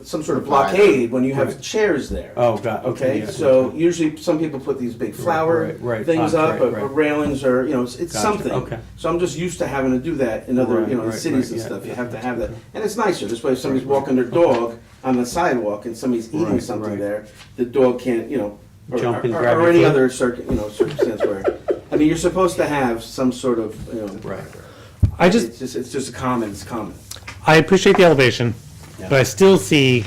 some sort of blockade when you have Right. chairs there. Oh, got, Okay, yeah, so okay. usually some people put these big flower right, things right, up, right. or railings, or, you know, it's Gotcha, something. okay. So I'm just used to having to do that in other, you know, in Right, cities right, and yeah, stuff. You yeah. have to have that, and it's nicer. This way, if somebody's Right, walking their dog on the sidewalk and somebody's eating Right, something right. there, the dog can't, you know, Jump and grab or your any food. other circumstance where. I mean, you're supposed to have some sort of, you know. Right. I just, It's just common. It's common. I appreciate the elevation, Yeah. but I still see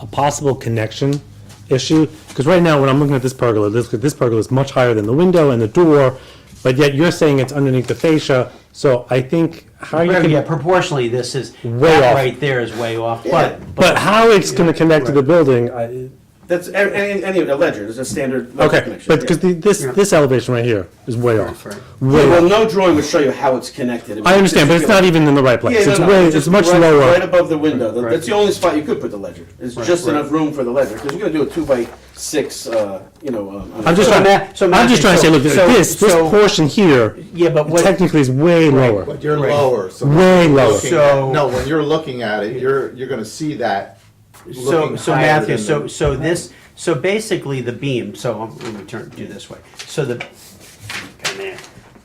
a possible connection issue. Because right now, when I'm looking at this pergola is much higher than the window and the door, but yet you're saying it's underneath the fascia. So I think how you Yeah, can, proportionally, this is, Way that off. right there is way off, Yeah. but how it's going to connect to the building, That's any a ledger. There's a standard ledger okay. connection. But because Yeah. this elevation right here is way off. right. Way Well, off. no drawing would show you how it's connected. I understand, but it's not even in the right place. Yeah, It's no, way, just it's much right, lower. Right above the window. Right. That's the only spot you could put the ledger. There's Right, just right. enough room for the ledger because you're going to do a 2x6. You know. On I'm just So trying. Matt- so I'm Matthew, just trying to say, look, so- this so- portion here Yeah, but what, technically is way lower. But you're Right. lower, so. Way when you're lower. looking So- at- No, when you're looking at it, you're gonna see that so, looking so higher Matthew, than the- so this, so basically the beam, so let me do this way. So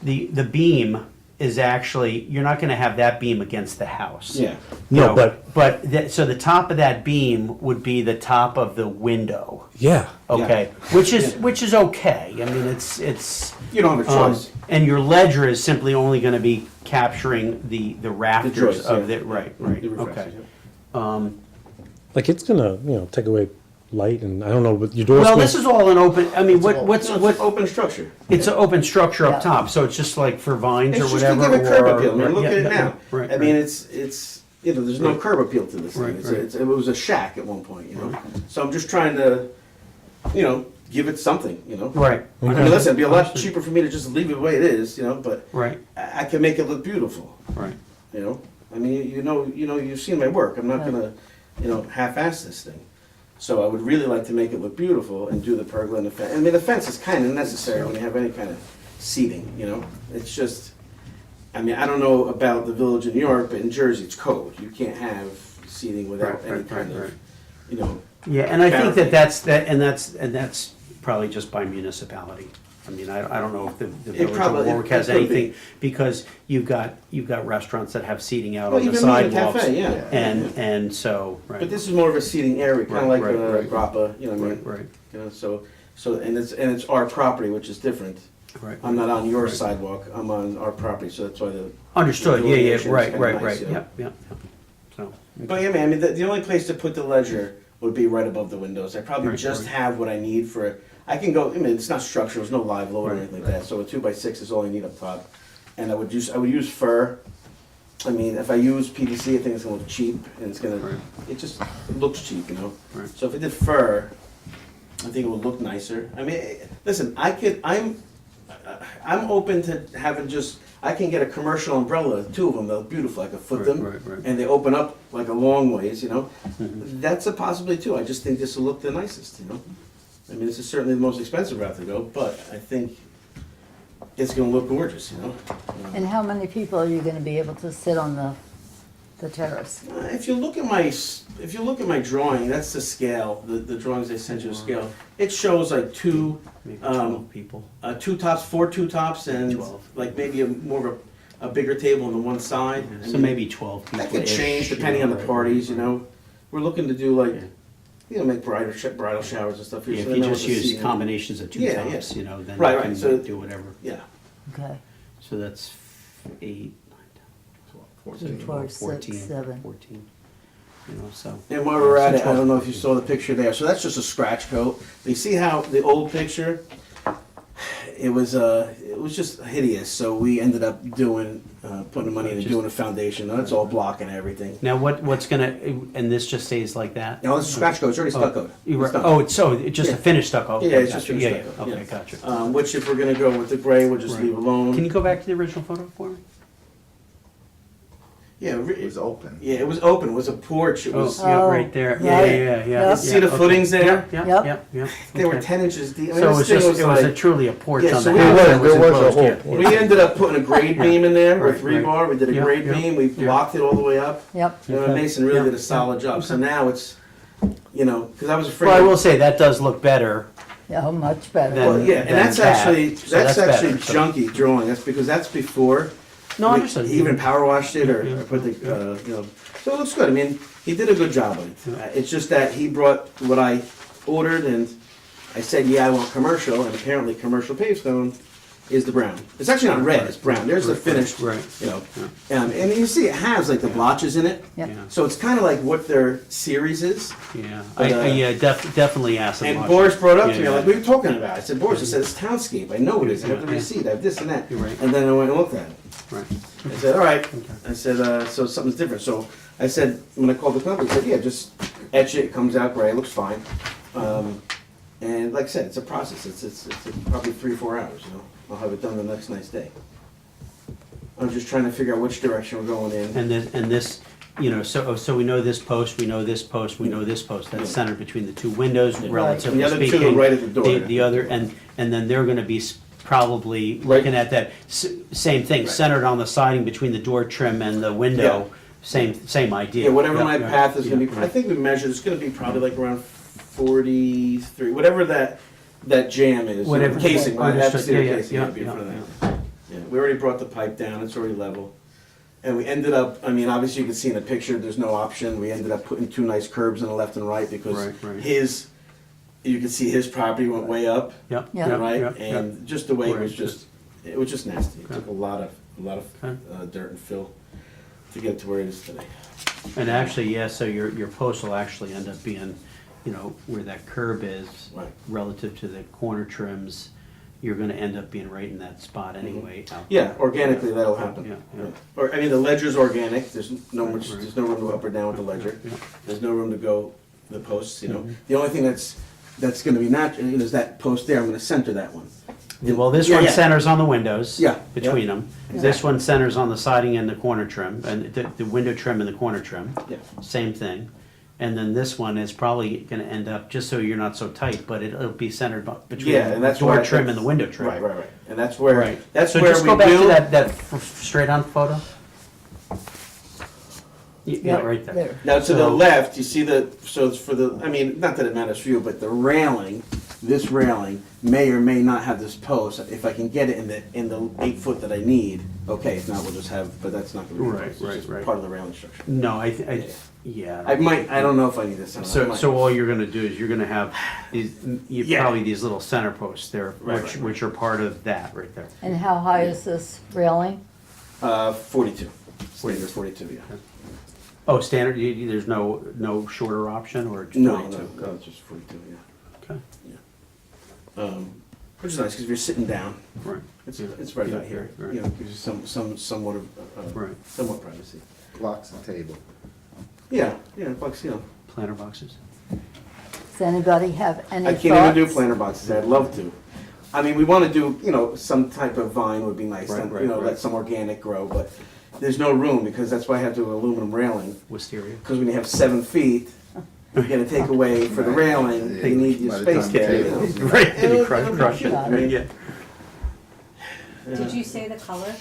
the beam is actually, you're not gonna have that beam against the house. Yeah. You No, know, so the top of that beam would be the top of the window, Yeah. okay? Which is okay, I mean, it's, You don't have a choice. and your ledger is simply only gonna be capturing the rafters joists, of yeah. the, right, The okay. reflections, yeah. Like it's gonna, take away light, and I don't know, but your door's Well, gonna- this is all an open, I mean, all- what's, No, it's what, an open structure. it's an open structure Yeah. up top, so it's just like for vines or It's just to whatever. give it curb or- appeal. I mean, look yeah, at it yeah, now. Right, I mean, right. it's you know, there's no Right. curb appeal to this thing. Right, It's, right. it was a shack at one point, you know. So I'm just trying to, you know, give it something, you know. Right, I mean, listen, it'd be a lot cheaper for me to just leave it the way it is, you know. But right, I can make it look beautiful, right. you know. I mean, you know, you've seen my work. I'm not Yeah. gonna, you know, half-ass this thing. So I would really like to make it look beautiful and do the pergola and the fence. I mean, the fence is kind of necessary when you have any kind of seating, you know. It's just, I mean, I don't know about the Village of New York, but in Jersey it's code. You can't have seating without Right, any right, kind right, of, right. you know. Yeah, and I think Boundary. that's probably just by municipality. I mean, I don't know if the Village of probably- Warwick has it could be. anything, because you've got restaurants that have seating out Well, on the even me, a sidewalks. cafe, yeah. And so, right. But this is more of a seating area, kind of Right, like right, right. Grappa, you know what I Right, mean? right, You know, so and it's our property, which is different. right. I'm not on your Right. sidewalk. I'm on our property, so that's why the. Understood, the yeah, delineation's right, kinda right, nice, right, you know? yep, yep, yep. So, But yeah, man, I mean, the only place to put the ledger would be right above the windows. I probably Right, just right. have what I need for. I can go. I mean, it's not structural. There's no live load or Right, anything like that. So a 2x6 is all I need up top, and I would use fir. I mean, if I use PVC, I think it's gonna look cheap, and it's gonna. Right. It just looks cheap, you know. Right. So if I did fir, I think it would look nicer. I mean, listen, I'm open to having just. I can get a commercial umbrella, two of them. They're beautiful. I could flip Right, them, right, right. and they open up like a long ways, you know. Mhm. That's a possibility too. I just think this will look the nicest, you know. I mean, this is certainly the most expensive route to go, but I think it's gonna look gorgeous, you know. And how many people are you gonna be able to sit on the terrace? If you look at my drawing, that's the scale. The drawings they sent you a scale. It shows like maybe Um, 12 people. two tops, four two tops, and 12. like maybe more of a bigger table on the one side. I So mean, maybe 12 people. that could change depending on the parties, you know. We're looking to do like, you know, make bridal showers and stuff. Yeah, so if they you know just what the use seating- combinations of two Yeah, tops, yeah. you know, then Right, you right, can so- do whatever. Yeah. Okay, So that's 8, 14. 12, 6, 14, 7. 14, you know, so. And while we're at it, I don't know if you saw the picture there. So that's just a scratch coat. But you see how the old picture, it was it was just hideous, so we ended up doing, putting the money into doing a foundation, and it's all block and everything. Now, what's gonna, and this just stays like that? Now, this is scratch coat, it's already stuccoed. You were- It's done. Oh, it's just a Yeah. finished stucco? Okay, Yeah, it's just gotcha. finished Yeah, yeah. stucco, Okay, yeah. gotcha. Which if we're gonna go with the gray, we'll just Right. leave alone. Can you go back to the original photo for me? Yeah, It was open. yeah, it was open, it was a porch, it Oh, was, yeah, Oh, right there. Yeah, right. yeah, yeah, yeah. Yep. see the okay. footings there? Yeah, Yep. yeah, yeah. They were okay. 10 inches deep. I mean, So it this was thing just, it was like- truly a porch Yeah, on so the we house was- that was there was a enclosed, hole. yeah. We ended up putting a grade beam in there with Right, right. rebar, we did a Yeah, grade yeah, beam, we yeah. blocked it all the way up. Yep. You know, Okay. Mason really Yeah, did a solid job, so now it's, because I was afraid. Well, I will say, that does look better. Yeah, much better. Then- Well, yeah, and than that's that. actually, So that's that's actually better, so- junky drawing, that's because that's before. No, we understood. Even power washed it or Yeah, put the, so it looks good, I mean, he did a good job on it. It's just that he brought what I ordered and I said, yeah, I want commercial, and apparently commercial pavestone is the brown. It's actually not red, it's brown, there's the finished, Right. and you see it has like the blotches in it. Yep. Yeah. So it's kind of like what their series is. Yeah, But, yeah, definitely acid And wash. Boris brought up to Yeah, me, yeah. like, what are you talking about? I said, Boris, I said, it's Townscape, I know it is, I have the Yeah. receipt, I have this and that. You're right. And then I went and looked at it. Right. I said, all right. I said, so something's different. So I said, when I called the company, I said, yeah, just etch it, it comes out gray, it looks fine. And like I said, it's a process, it's probably 3-4 hours, I'll have it done the next nice day. I'm just trying to figure out which direction we're going in. And this, so we know this post, we know this post, we know this post, that's centered between the two windows, Yeah. relatively And the other two are speaking. right at the door. The other, and then they're gonna be probably looking at that, same thing, Right. centered on the siding between the door trim and the window, same idea. Yeah, whatever my Yeah, path is gonna yeah, be, I think we measured, it's gonna be probably like around 43, whatever that jam is. Whatever. Casing, I have to Understood. see the Yeah, yeah, casing, yeah, it'd be in yeah, front of that. Yeah, we already brought the pipe down, it's already level. And we ended up, I mean, obviously you can see in the picture, there's no option, we ended up putting 2 nice curbs on the left and right because Right, right. you can see his property went way up, Yep, Yeah. yep, right? yep, yep. And just the way it Right, was it was just nasty. It took a lot of Okay. dirt and fill to get to where it is today. And actually, yeah, so your post will actually end up being, where that curb is, Right. relative to the corner trims, you're gonna end up being right in that spot anyway. out Yeah, there. organically that'll happen. Yeah, yeah. Or, I mean, the ledger's organic, there's no much, Right. there's no room to go up or down with the ledger. Yeah. There's no room to go the posts, Mm-hmm. The only thing that's gonna be natural is that post there, I'm gonna center that one. Well, this Yeah, one yeah. centers on the windows. Yeah, Between yeah. them. This one centers on the siding and the corner trim, and the window trim and the corner trim. Yeah. Same thing. And then this one is probably gonna end up, just so you're not so tight, but it'll be centered between Yeah, and the that's door why- trim and the window trim. Right, right, right. And that's where, Right. that's So where just we go back to do. that straight on photo. Yeah, Yep, right there. there. Now, to the So- left, you see so it's for the, I mean, not that it matters for you, but the railing, this railing may or may not have this post. If I can get it in the 8 foot that I need, okay, if not, we'll just have, but that's not gonna be. Right, It's right, just right. part of the railing structure. No, Yeah. I yeah. don't know if I need this. I So, might. so all you're gonna do is you're gonna have these, Yeah. probably these little center posts there, Right, which, right. which are part of that right there. And how high is this railing? 42. Standard 42, yeah. Oh, standard, there's no shorter option or just No, 42? no, it's just 42, yeah. Okay, Which is nice, because if you're sitting down, right, it's Yeah. right Yeah, out here. right. Gives you somewhat of, right. somewhat privacy. Blocks the table. Yeah, Bucks, Planter boxes? Does anybody have any I thoughts? can't even do planter boxes, I'd love to. I mean, we want to do, some type of vine would be nice, Right, and, right, right. let some organic grow, but there's no room, because that's why I have to do aluminum railing. Wisteria? Because when you have 7 feet, you're gonna take away for the railing, you need your By the space time there. the table- Right, It'll- crush it'll be it, cute. I right, mean, yeah. Did you say the color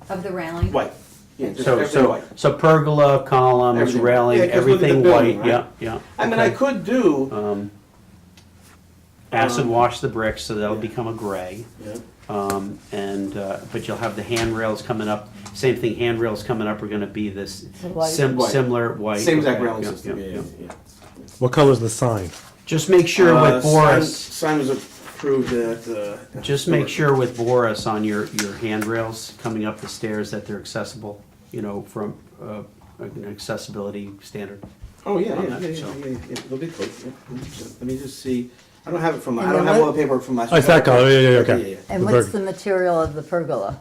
of the railing? White, yeah, just So, everything white. so pergola, columns, Everything. railing, Yeah, 'cause look at the everything building, white, yeah, right? yeah. I mean, I Okay. could do, Acid Um, wash the bricks, so that'll yeah. become a gray. yeah, But you'll have the handrails coming up, same thing, handrails coming up are gonna be this The white. White. similar white. same exact okay, railing yeah, system, yeah, yeah, yeah. What color's the sign? Just make sure with Boris, Sign was approved at, just make sure with Boris on your handrails coming up the stairs that they're accessible, from an accessibility standard. Oh, yeah, on yeah, that, yeah, so. yeah, they'll be close, yeah. Let me just see, I don't have it from, I And don't then have all what- the paperwork from last Oh, year. it's that color, yeah, okay. And what's the material of the pergola?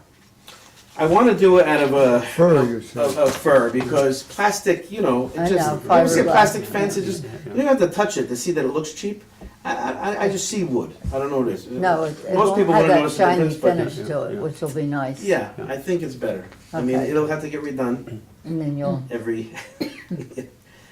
I want to do it out of a Fur, you said. of fur because plastic, you know, I it just. know, You ever see a fiberglass. plastic fence? It just you don't have to touch it to see that it looks cheap. I just see wood. I don't know what it is. No, it Most won't people have wouldn't that notice the shiny difference, but finish to it, which will be nice. yeah, I think it's better. I mean, Okay. it'll have to get redone And then you'll, every.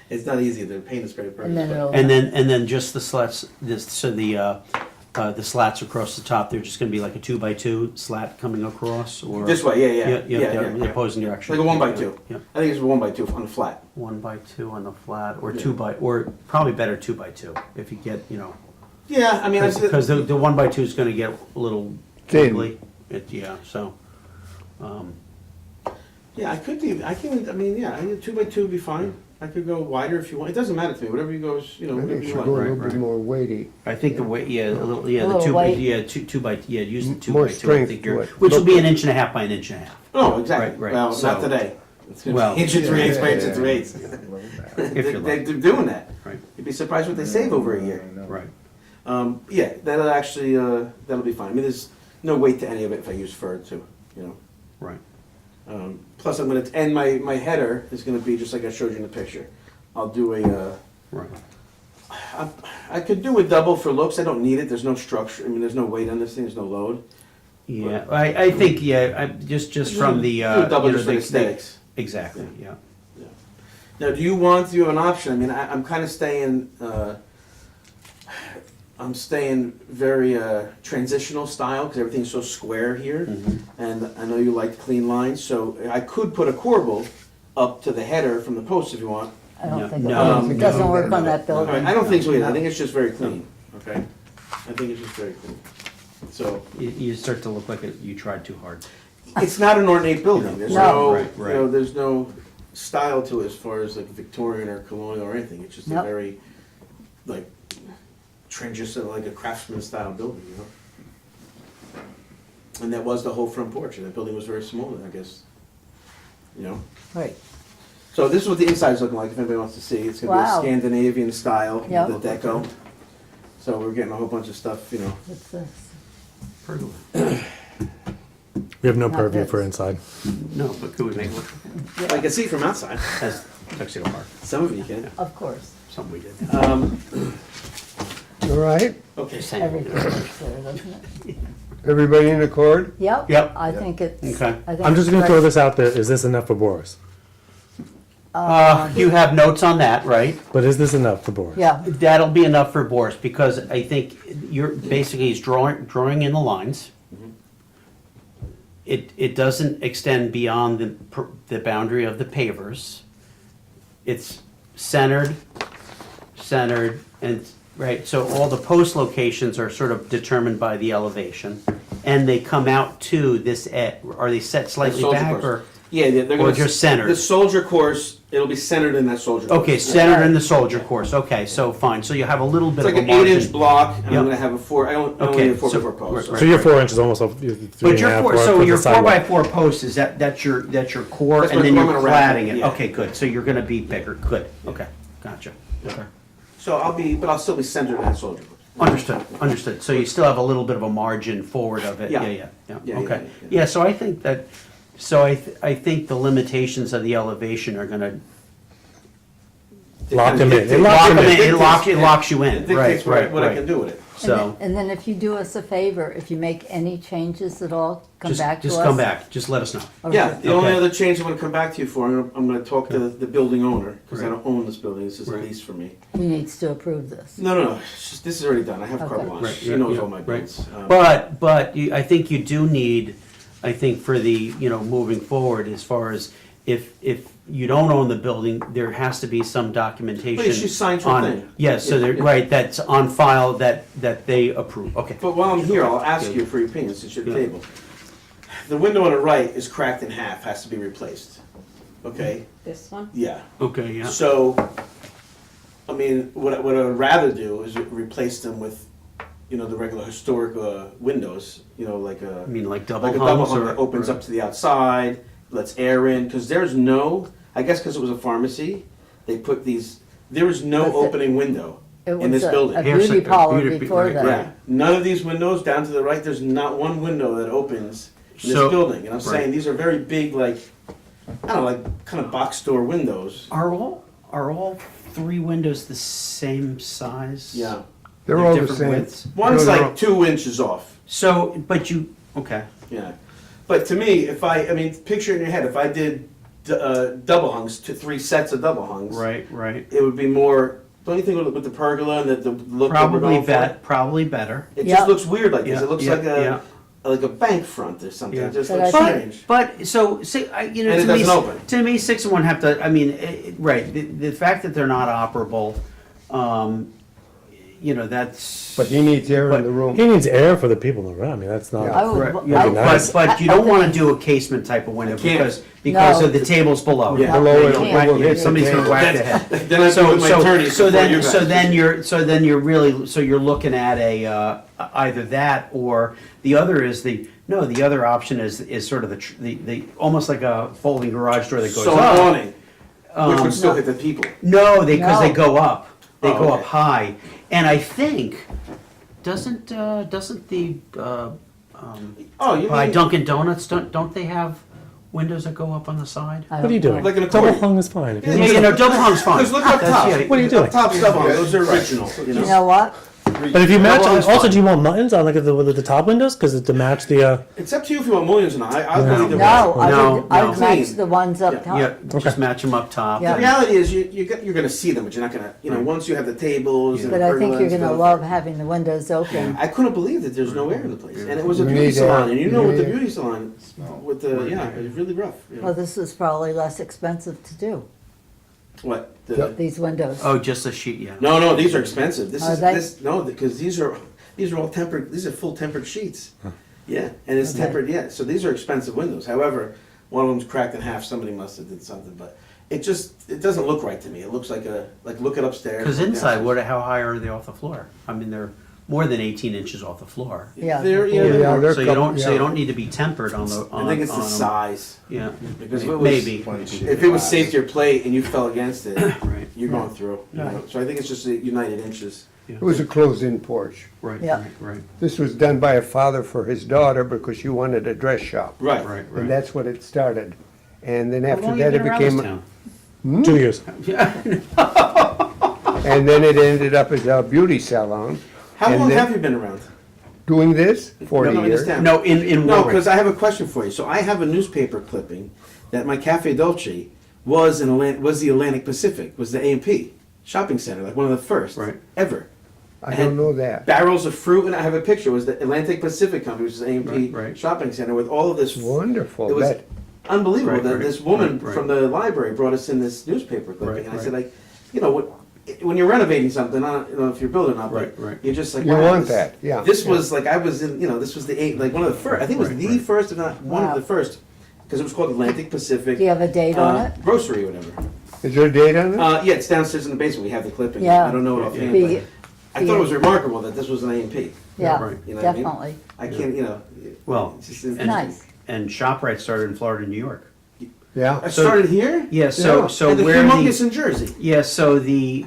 It's not easy. The paint is very and then perfect. it'll. And then just the slats, the slats across the top, they're just gonna be like a 2x2 slat coming across, or? This way, yeah, The opposing direction. Like a 1x2. Yeah, I think it's a 1x2 on the flat. 1x2 on the flat, or Yeah. or probably better 2x2, if you get, Yeah, I mean, I because the 1x2 is gonna get a little Thin. wiggly. Yeah, so, yeah, I could do. I mean, yeah, I think 2x2 would be fine. I could go wider if you want. It doesn't matter to me. Whatever you goes, I whatever think it you should like. go a Right, little bit right. more weighty. I think the weight, yeah, a little, yeah, A the little 2 by, weight. yeah, two by, yeah, use the 2 More by 2, I strength think to you're, it. which will be an inch and a half by an inch and a half. Oh, exactly. Right, right. Well, So- not today. It's gonna Well- be inch and 3/8 by inch and Yeah, 3/8. If you're They're lucky. doing that. Right, You'd be surprised what they save over a year. right. Yeah, that'll actually that'll be fine. I mean, there's no weight to any of it if I use fur too. Right. Plus, I'm gonna and my header is gonna be just like I showed you in the picture. I'll do a. Right. I could do a double for looks. I don't need it. There's no structure. I mean, there's no weight on this thing. There's no load. Yeah, I think, yeah, just from the, Do a double just for the- aesthetics. Exactly, yeah. Now, do you have an option? I mean, I'm kind of staying, I'm staying very transitional style because everything's so square here. And I know you like clean lines, so I could put a corbel up to the header from the post if you want. I don't think No, it doesn't work on that All right, building. I don't think so either. I think it's just very clean, okay? I think it's just very clean. So, You start to look like you tried too hard. it's not an ornate building. There's No. no, Right, right. there's no style to it as far as like Victorian or colonial or anything. It's just a Nope. very, like, transition, like a craftsman style building, And that was the whole front porch, and the building was very small, I guess, Right. So this is what the inside is looking like, if anybody wants to see. It's gonna be a Wow. Scandinavian style with Yep. the deco. So we're getting a whole bunch of stuff, What's this? Pergola. We have no Not purview this. for inside. No, but could we make one I can see from outside. as Tuxedo Park? Some of you can. Of course. Something we did. All right, Okay. Just saying. Everything looks there, doesn't it? everybody in accord? Yep. Yep. I think it's. Okay. I think I'm just it's gonna great. throw this out there, is this enough for Boris? You have notes on that, right? But is this enough for Boris? Yeah, That'll be enough for Boris, because I think you're, basically, he's drawing in the lines. It doesn't extend beyond the boundary of the pavers. It's centered, and, right, so all the post locations are sort of determined by the elevation. And they come out to this, are they set slightly soldier back, course. or? Yeah, they're Or gonna. just centered? The soldier course, it'll be centered in that soldier course. Okay, centered in the soldier course, okay, so fine, so you have a little bit It's of like a an margin. 8-inch block, and I'm Yep. gonna have a I only Okay, need a 4x4 so- post. right, So your 4 inches almost, 3 But and a your half. four, worth so with your the sidewalk. 4x4 post, that's your core, That's and what then I'm you're gonna wrap it, cladding it, yeah. okay, good, so you're gonna be bigger, good, okay, gotcha, okay. So I'll still be centered in that soldier course. Understood, so you still have a little bit of a margin forward of it, Yeah. yeah, Yeah, okay. yeah. Yeah, so I think that, I think the limitations of the elevation are gonna Lock them in. It lock them in, dictates- it locks you in, It dictates right, what I can right. do with it. So, and then if you do us a favor, if you make any changes at all, come back to us. just come back, just let us know. Or- Yeah, the only Okay. other change I'm gonna come back to you for, I'm gonna talk to the building owner, because I Right. don't own this building, this is a Right. lease for me. He needs to approve this. No, this is already done, I have Okay. carte blanche, Right, she yeah, knows yeah, all my right. bills. But I think you do need, I think for the, moving forward, as far as if you don't own the building, there has to be some documentation. Well, she signs her on- thing. Yeah, so Yeah. right, that's on file that they approve, okay. But while I'm here, I'll ask you for your opinion, since you're at the Yeah. table. The window on the right is cracked in half, has to be replaced, okay? This one? Yeah. Okay, yeah. So, I mean, what I would rather do is replace them with, the regular historic windows, like I a, mean, like double like a double hungs hung or? that opens up to the outside, lets air in, because there's no, I guess because it was a pharmacy, they put these, there is no That's it. opening window It in this was building. a Hair beauty salon, parlor beauty- before right, that. Yeah, none of these windows down to the right, there's not one window that opens in this So- building. And I'm right. saying, these are very big, like, I don't know, like, kind of box door windows. Are all three windows the same size? Yeah. They're Like all the different same. widths? One's No, they're all- like 2 inches off, So, but you, okay. yeah. But to me, I mean, picture in your head, if I did double hungs, 3 sets of double hungs. Right, right. It would be more, don't you think with the pergola and the look that we're going for? Probably better. It Yeah. just looks weird like this. Yeah, It looks yeah, like a bank front or something. Yeah. It just But looks I strange. But so you know, And it to me, doesn't open. to me, 6 and 1 have to. I mean, right? The fact that they're not operable, you know, that's. But he needs air in But the room. He needs air for the people around. I mean, that's not. Yeah. I would, Right, I- yeah, nice. but you I don't want to think- do a casement type of window I can't. because No. of the tables below. Yeah. No, Below you it, can't. it will hit the Somebody's gonna table. whack their head. Then I'd be with my attorneys so before you then guys. so then you're really you're looking at a either that or the other is the other option is sort of the almost like a folding garage door that goes So up. an awning, which would still hit the people. No, because they No. go up. They Oh, go okay. up high, and I think doesn't the Oh, you by mean Dunkin' Donuts don't they have windows that go up on the side? I What are you don't doing? Like an Double accordion. hung is fine. If you Yeah, want you to- know, double hung's fine. Because look up That's- top. yeah, What are you doing? Up top stuff on those are original. You You know. know what? But if you match, Double hung's also, fine. do you want buttons on like the top windows because to match the? It's up to you if you want mullions or not. I'll No. go either way. No, I No, would, I no. would match the ones up Yeah. top. Yeah, just match them up top. Yeah. The reality is you're going to see them, but you're not going to, you know, once you have the tables and the But I think pergola you're and gonna stuff. love having the windows open. I couldn't believe that there's no air in the place. And it was a You beauty need salon. air. And you know You with the need- beauty salon, with the, yeah, it was really rough. You know. Well, this was probably less expensive to do, What? these windows. Oh, just a sheet, yeah. No, these are expensive. This Are is they? no, because these are all tempered. These are full tempered sheets. Yeah, and it's Okay. tempered. Yeah, so these are expensive windows. However, one of them's cracked in half. Somebody must have did something, but it doesn't look right to me. It looks like look it upstairs. Because look inside, downstairs. how high are they off the floor? I mean, they're more than 18 inches off the floor. Yeah. They're, yeah, Yeah, they're- they're So you couple- don't so yeah. you don't need to be tempered on the on I think it's on the them. size. Yeah, Because if it was- maybe. If it was safe to your plate and you fell against it, Right. you're going through. You know? So I think it's just the United Inches. It was a closed-in porch. Right, Yeah. right. This was done by a father for his daughter because she wanted a dress shop. Right. Right, And right. that's what it started. And then How after long you that, been it around this became, town? 2 years. and then it ended up as a beauty salon. How And long then- have you been around? Doing this, 40 No, years. No, in No, Warwick. because I have a question for you. So I have a newspaper clipping that my Cafe Dolce was the Atlantic Pacific, was the A&P shopping center, like one of the first Right. ever. I don't know that. Barrels of fruit, and I have a picture. It was the Atlantic Pacific Company, which is the A&P Right, right. shopping center with all of this. Wonderful. It was That, unbelievable Right, that right, this woman right. from the library brought us in this newspaper clipping, Right, and I right. said, like, you know, when you're renovating something, I don't know if you're building up, Right, right. you're just like, You wow, want this- that, yeah. This was like I was in, you know, this was like one of the first. I think it was Right, the right. first, if not one Wow. of the first, because it was called Atlantic Pacific. Do you have a date on it? Grocery or whatever. is there a date on it? Yeah, it's downstairs in the basement. We have the clipping. Yeah. I don't know it offhand, The- but I thought it was remarkable that this was an A&P. Yeah, right. You know what I mean? definitely. I can't, you know. Well, it's just and- Nice. and ShopRite started in Florida and New York. Yeah. I started here. Yeah, so Yeah. so and the where humongous the in Jersey. yeah so the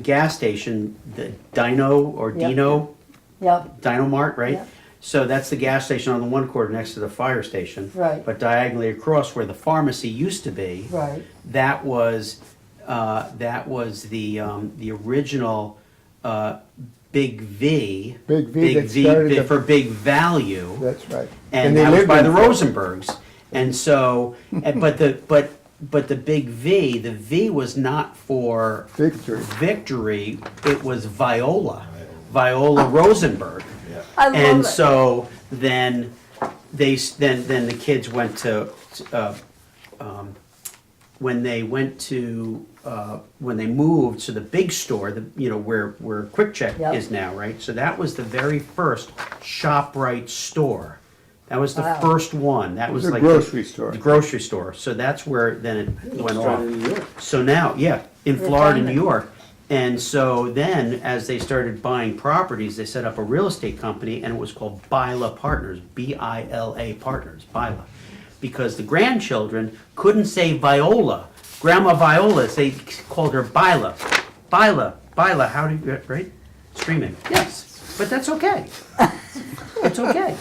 gas station, the Dino or Yep. Dino Yep, Dino Mart, right? Yep. So that's the gas station on the one corner next to the fire station. Right. But diagonally across where the pharmacy used to be, right. that was the original Big V. Big V that started the- for Big Value. That's right. And they that was lived by in the Florida. Rosenbergs. And so, but the Big V, the V was not for Victory. Victory, it was Viola Rosenberg. I love And it. so then then the kids went to when they moved to the big store, where Quick Check Yep. is now, right? So that was the very first ShopRite store. That was the Wow. first one. That was a like grocery store. The grocery store. So that's where then it went off. Started in New York. So now, yeah, in Florida, New Retirement. York. And so then, as they started buying properties, they set up a real estate company, and it was called Bila Partners, B-I-L-A Partners, Bila. Because the grandchildren couldn't say Viola, Grandma Viola, they called her Bila. Byla, how do you, right? Streaming, yes, but that's okay. It's okay.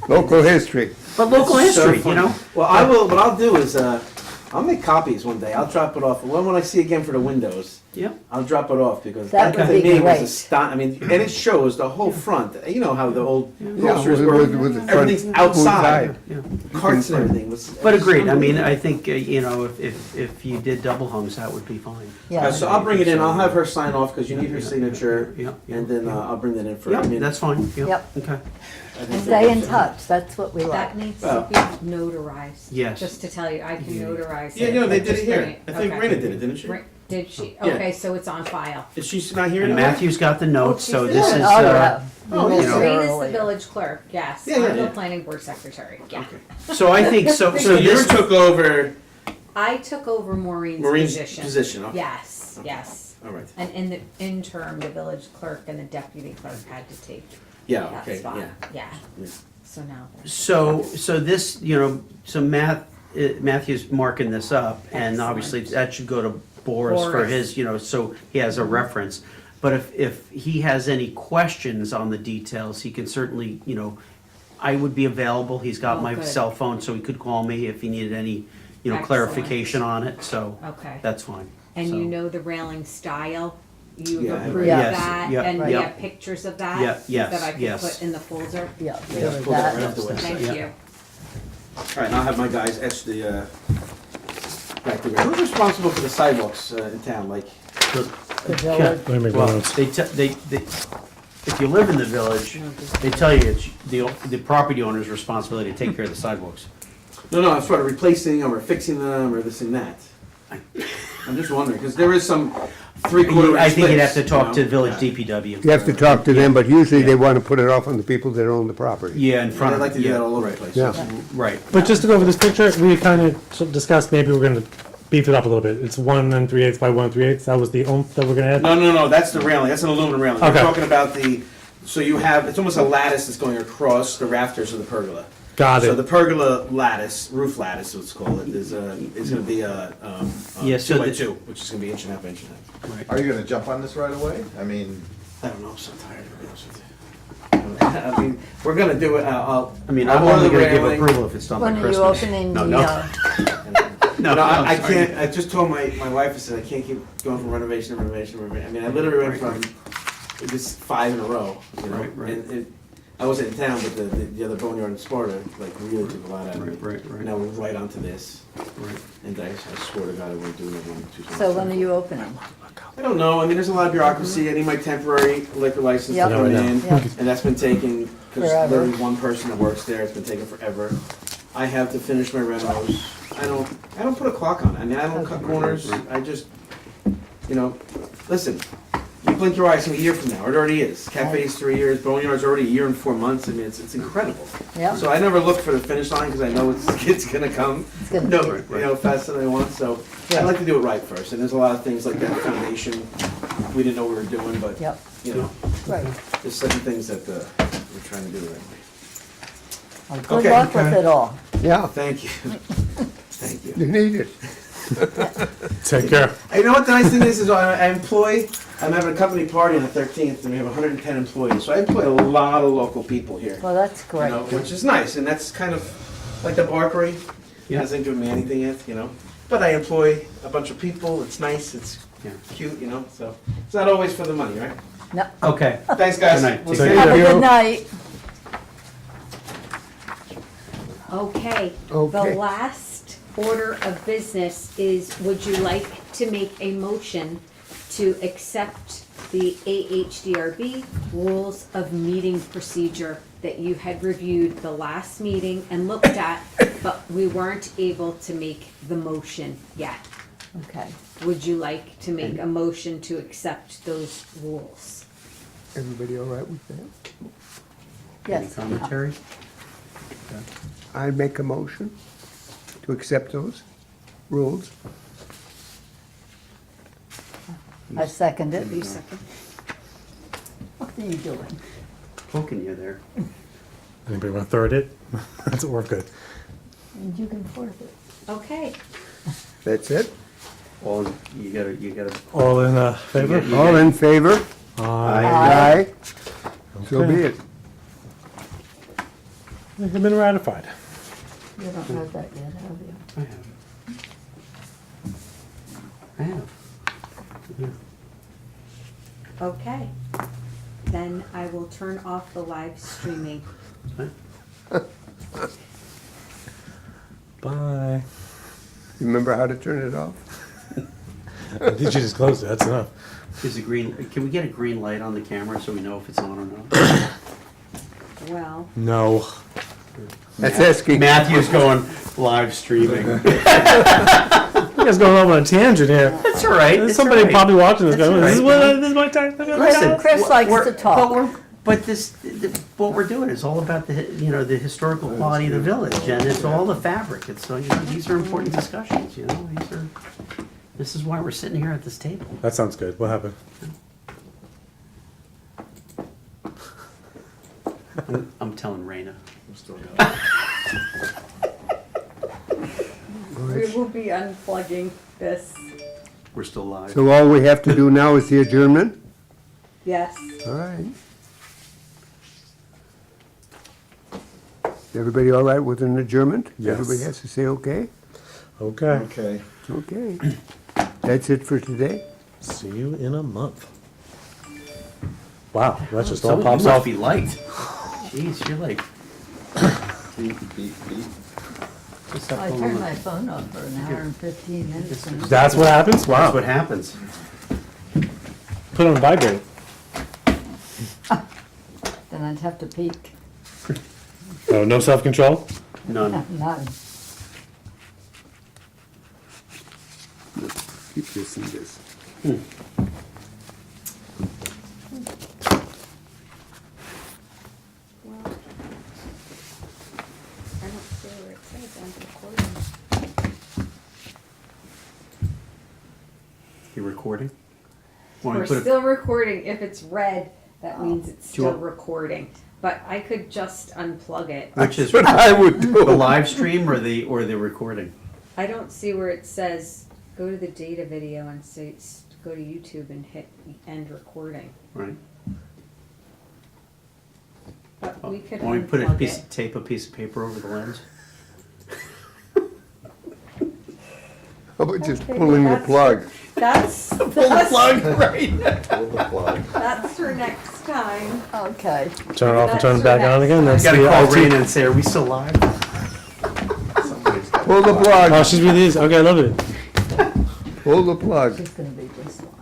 Local history. But local history, you know? Well, I will, what I'll do is, I'll make copies one day. I'll drop it off. When I see again for the windows, Yeah. I'll drop it off because That that would to be me was great. astonishing. I mean, and it shows the whole front. You know how the old Yeah, grocers were. with the front Everything's outside. Yeah. Carts and everything was. But agreed, I mean, I think, you know, if you did double hungs, that would be fine. Yeah. So I'll bring it in. I'll have her sign off because you need her signature. Yeah. And then I'll bring that in for. Yeah, I mean, that's fine, yeah, Yep. okay. I think And that- stay in touch, that's what we like. That needs to Well. be notarized. Yes. Just to tell you, I can notarize it. Yeah, no, they but did just it here. bring I think okay. Raina did it, didn't she? Did she? Yeah. Okay, so it's on file. Is she not here And now? Matthew's got the notes, so she's this there. is, Oh, yeah. Oh, We yeah. missed her Raina's the earlier. village clerk, yes. Yeah, yeah, I'm the yeah. planning board secretary, yeah. so I think, so So you this, took over I took over Maureen's Maureen's position. position. Okay. Yes, yes. All right. And in the interim, the village clerk and the deputy clerk had to take Yeah. that Okay. spot. Yeah. Yeah. Yeah. So now. so this, you know, so Matthew's marking this up, and Excellent. obviously that should go to Boris for Boris. his, you know, so he has a reference. But if he has any questions on the details, he can certainly, you know, I would be available. He's got Oh, my good. cell phone, so he could call me if he needed any, you know, Excellent. clarification on it, so Okay. that's fine. And So- you know the railing style? You've Yeah, approved Yes, that, yeah, and we yeah. have pictures of that? Yeah, yes, That I could yes. put in the folder? Yeah, Yeah, there was pull that right that. off the website. Thank Yeah. you. All right, and I'll have my guys etch the, back to who's responsible for the sidewalks in town, like? The Yeah. village. Let me make Well, notes. they, if you live in the village, they tell you it's the property owner's responsibility to take care of the sidewalks. No, I'm sort of replacing them or fixing them or this and that. I'm just wondering, because there is some three-quarter inch I think you'd have to splits, talk to you know? village Yeah. DPW. You have to talk to them, but usually they want to put it off on the people that own the property. Yeah, in And front I'd of. like to do yeah, that all over the right, place. Yeah. Right. But just to go over this picture, we kind of discussed maybe we're gonna beef it up a little bit. It's 1 3/8 by 1 3/8. That was the oomph that we're gonna add. No, that's the railing, that's an aluminum railing. We're Okay. talking about so you have, it's almost a lattice that's going across the rafters of the pergola. Got So it. the pergola lattice, roof lattice, let's call it, is gonna be a Yeah, so 2 by the- 2, which is gonna be inch and a half by inch and a half. Are you gonna jump on this right away? I mean, I don't know, I'm so tired to be honest with you. I mean, we're gonna do it, I'll. I mean, I'll I'm order only the gonna give railing. approval if it's done by When are you Christmas. opening No, the, no. No, No, I I'm sorry. can't, I just told my wife, I said, I can't keep going from renovation to renovation to renovation. I mean, I literally went from just 5 in a row, you know? Right, right. And I wasn't in town, but the other boneyard in Sparta, like, really took a lot out of me. Right. Now we're right onto this, Right. and I swear to God I won't do another one too soon. so when are you opening? I don't know, I mean, there's a lot of bureaucracy, I need my temporary liquor license to Yep. come in, Yep. and that's been taking, because Forever. literally one person that works there, it's been taking forever. I have to finish my renos, I don't put a clock on it, I mean, I don't cut corners, I just, you know, listen, you blink your eyes, in a year from now, it already is. Cafe's 3 years, Boneyard's already a year and 4 months, I mean, it's incredible. Yeah. So I never look for the finish line, because I know it's gonna come, It's gonna no, be- you know, faster than I want, so Yeah. I'd like to do it right first, and there's a lot of things like that foundation, we didn't know we were doing, but, Yep, you know, right. there's certain things that we're trying to do the right way. Well, good Okay. luck with it all. Yeah, Thank you. Thank you. you need it. Take care. You know what the nice thing is I'm having a company party on the 13th, and we have 110 employees, so I employ a lot of local people here. Well, that's You great. know, which is nice, and that's kind of like the Barkery. Yeah. Hasn't given me anything yet, you know. But I employ a bunch of people. It's nice. It's Yeah. cute, you know. So it's not always for the money, right? No, Okay. Thanks, guys. Good night. We'll Take see care. have you. a good night. Okay, the Okay. last order of business is, would you like to make a motion to accept the AHDRB rules of meeting procedure that you had reviewed the last meeting and looked at, but we weren't able to make the motion yet? Okay. Would you like to make a motion to accept those rules? Everybody all right with that? Any Yes. commentary? I make a motion to accept those rules. I second it. You second? What are you doing? Poking you there. Anybody want to third it? That's what we're good. And you can forfeit. Okay, That's it? All, you gotta. All in favor? You All in favor? Aye. Aye. So be it. They've been ratified. You haven't read that yet, have you? I have. Okay. Then I will turn off the live streaming. Bye. You remember how to turn it off? I think you just closed it, that's enough. Can we get a green light on the camera so we know if it's on or not? Well, No. That's asking. Matthew's going live streaming. You guys going off on a tangent here. That's all right. There's it's somebody all right. probably watching this That's going, all this is right. what this is my time. Listen, Chris likes we're- to talk. But what we're doing is all about the the historical quality of the village, and it's all the fabric. It's so these are important discussions. This is why we're sitting here at this table. That sounds good. What happened? I'm telling Raina. I'm still going. we will be unplugging this. We're still live. So all we have to do now is the adjournment? Yes. All right. Everybody all right with an adjournment? Yes. Everybody has to say okay? Okay. Okay. Okay. That's it for today? See you in a month. Wow, that just all So you pops must off. be liked. Jeez, you're like. Beep, beep, beep. what's that I going turned on? my phone off for an hour and 15 minutes. And That's what happens? That's Wow. what happens. Put it on vibrate. then I'd have to peek. Oh, no self-control? None. None. Keep this and this. Well, I don't see where it says I'm recording. You're recording? Want me We're to put it- still recording. If it's red, that means it's Do you still want- recording. But I could just unplug it. Which is That's what I would the do. live stream or the recording? I don't see where it says go to the data video and say go to YouTube and hit end recording. Right. But we could Want me to put a unplug piece it. of tape, a piece of paper over the lens? How about just Okay, pulling the that's- plug? That's Pull the plug, right? Pull the plug. That's for next time. Okay. Turn it off and That's turn it the back on next again. one. That's Gotta the call IT. Raina and say, are we still live? Somebody's got Pull the Oh, plug. she's with these. Okay, I love it. Pull the plug. She's gonna be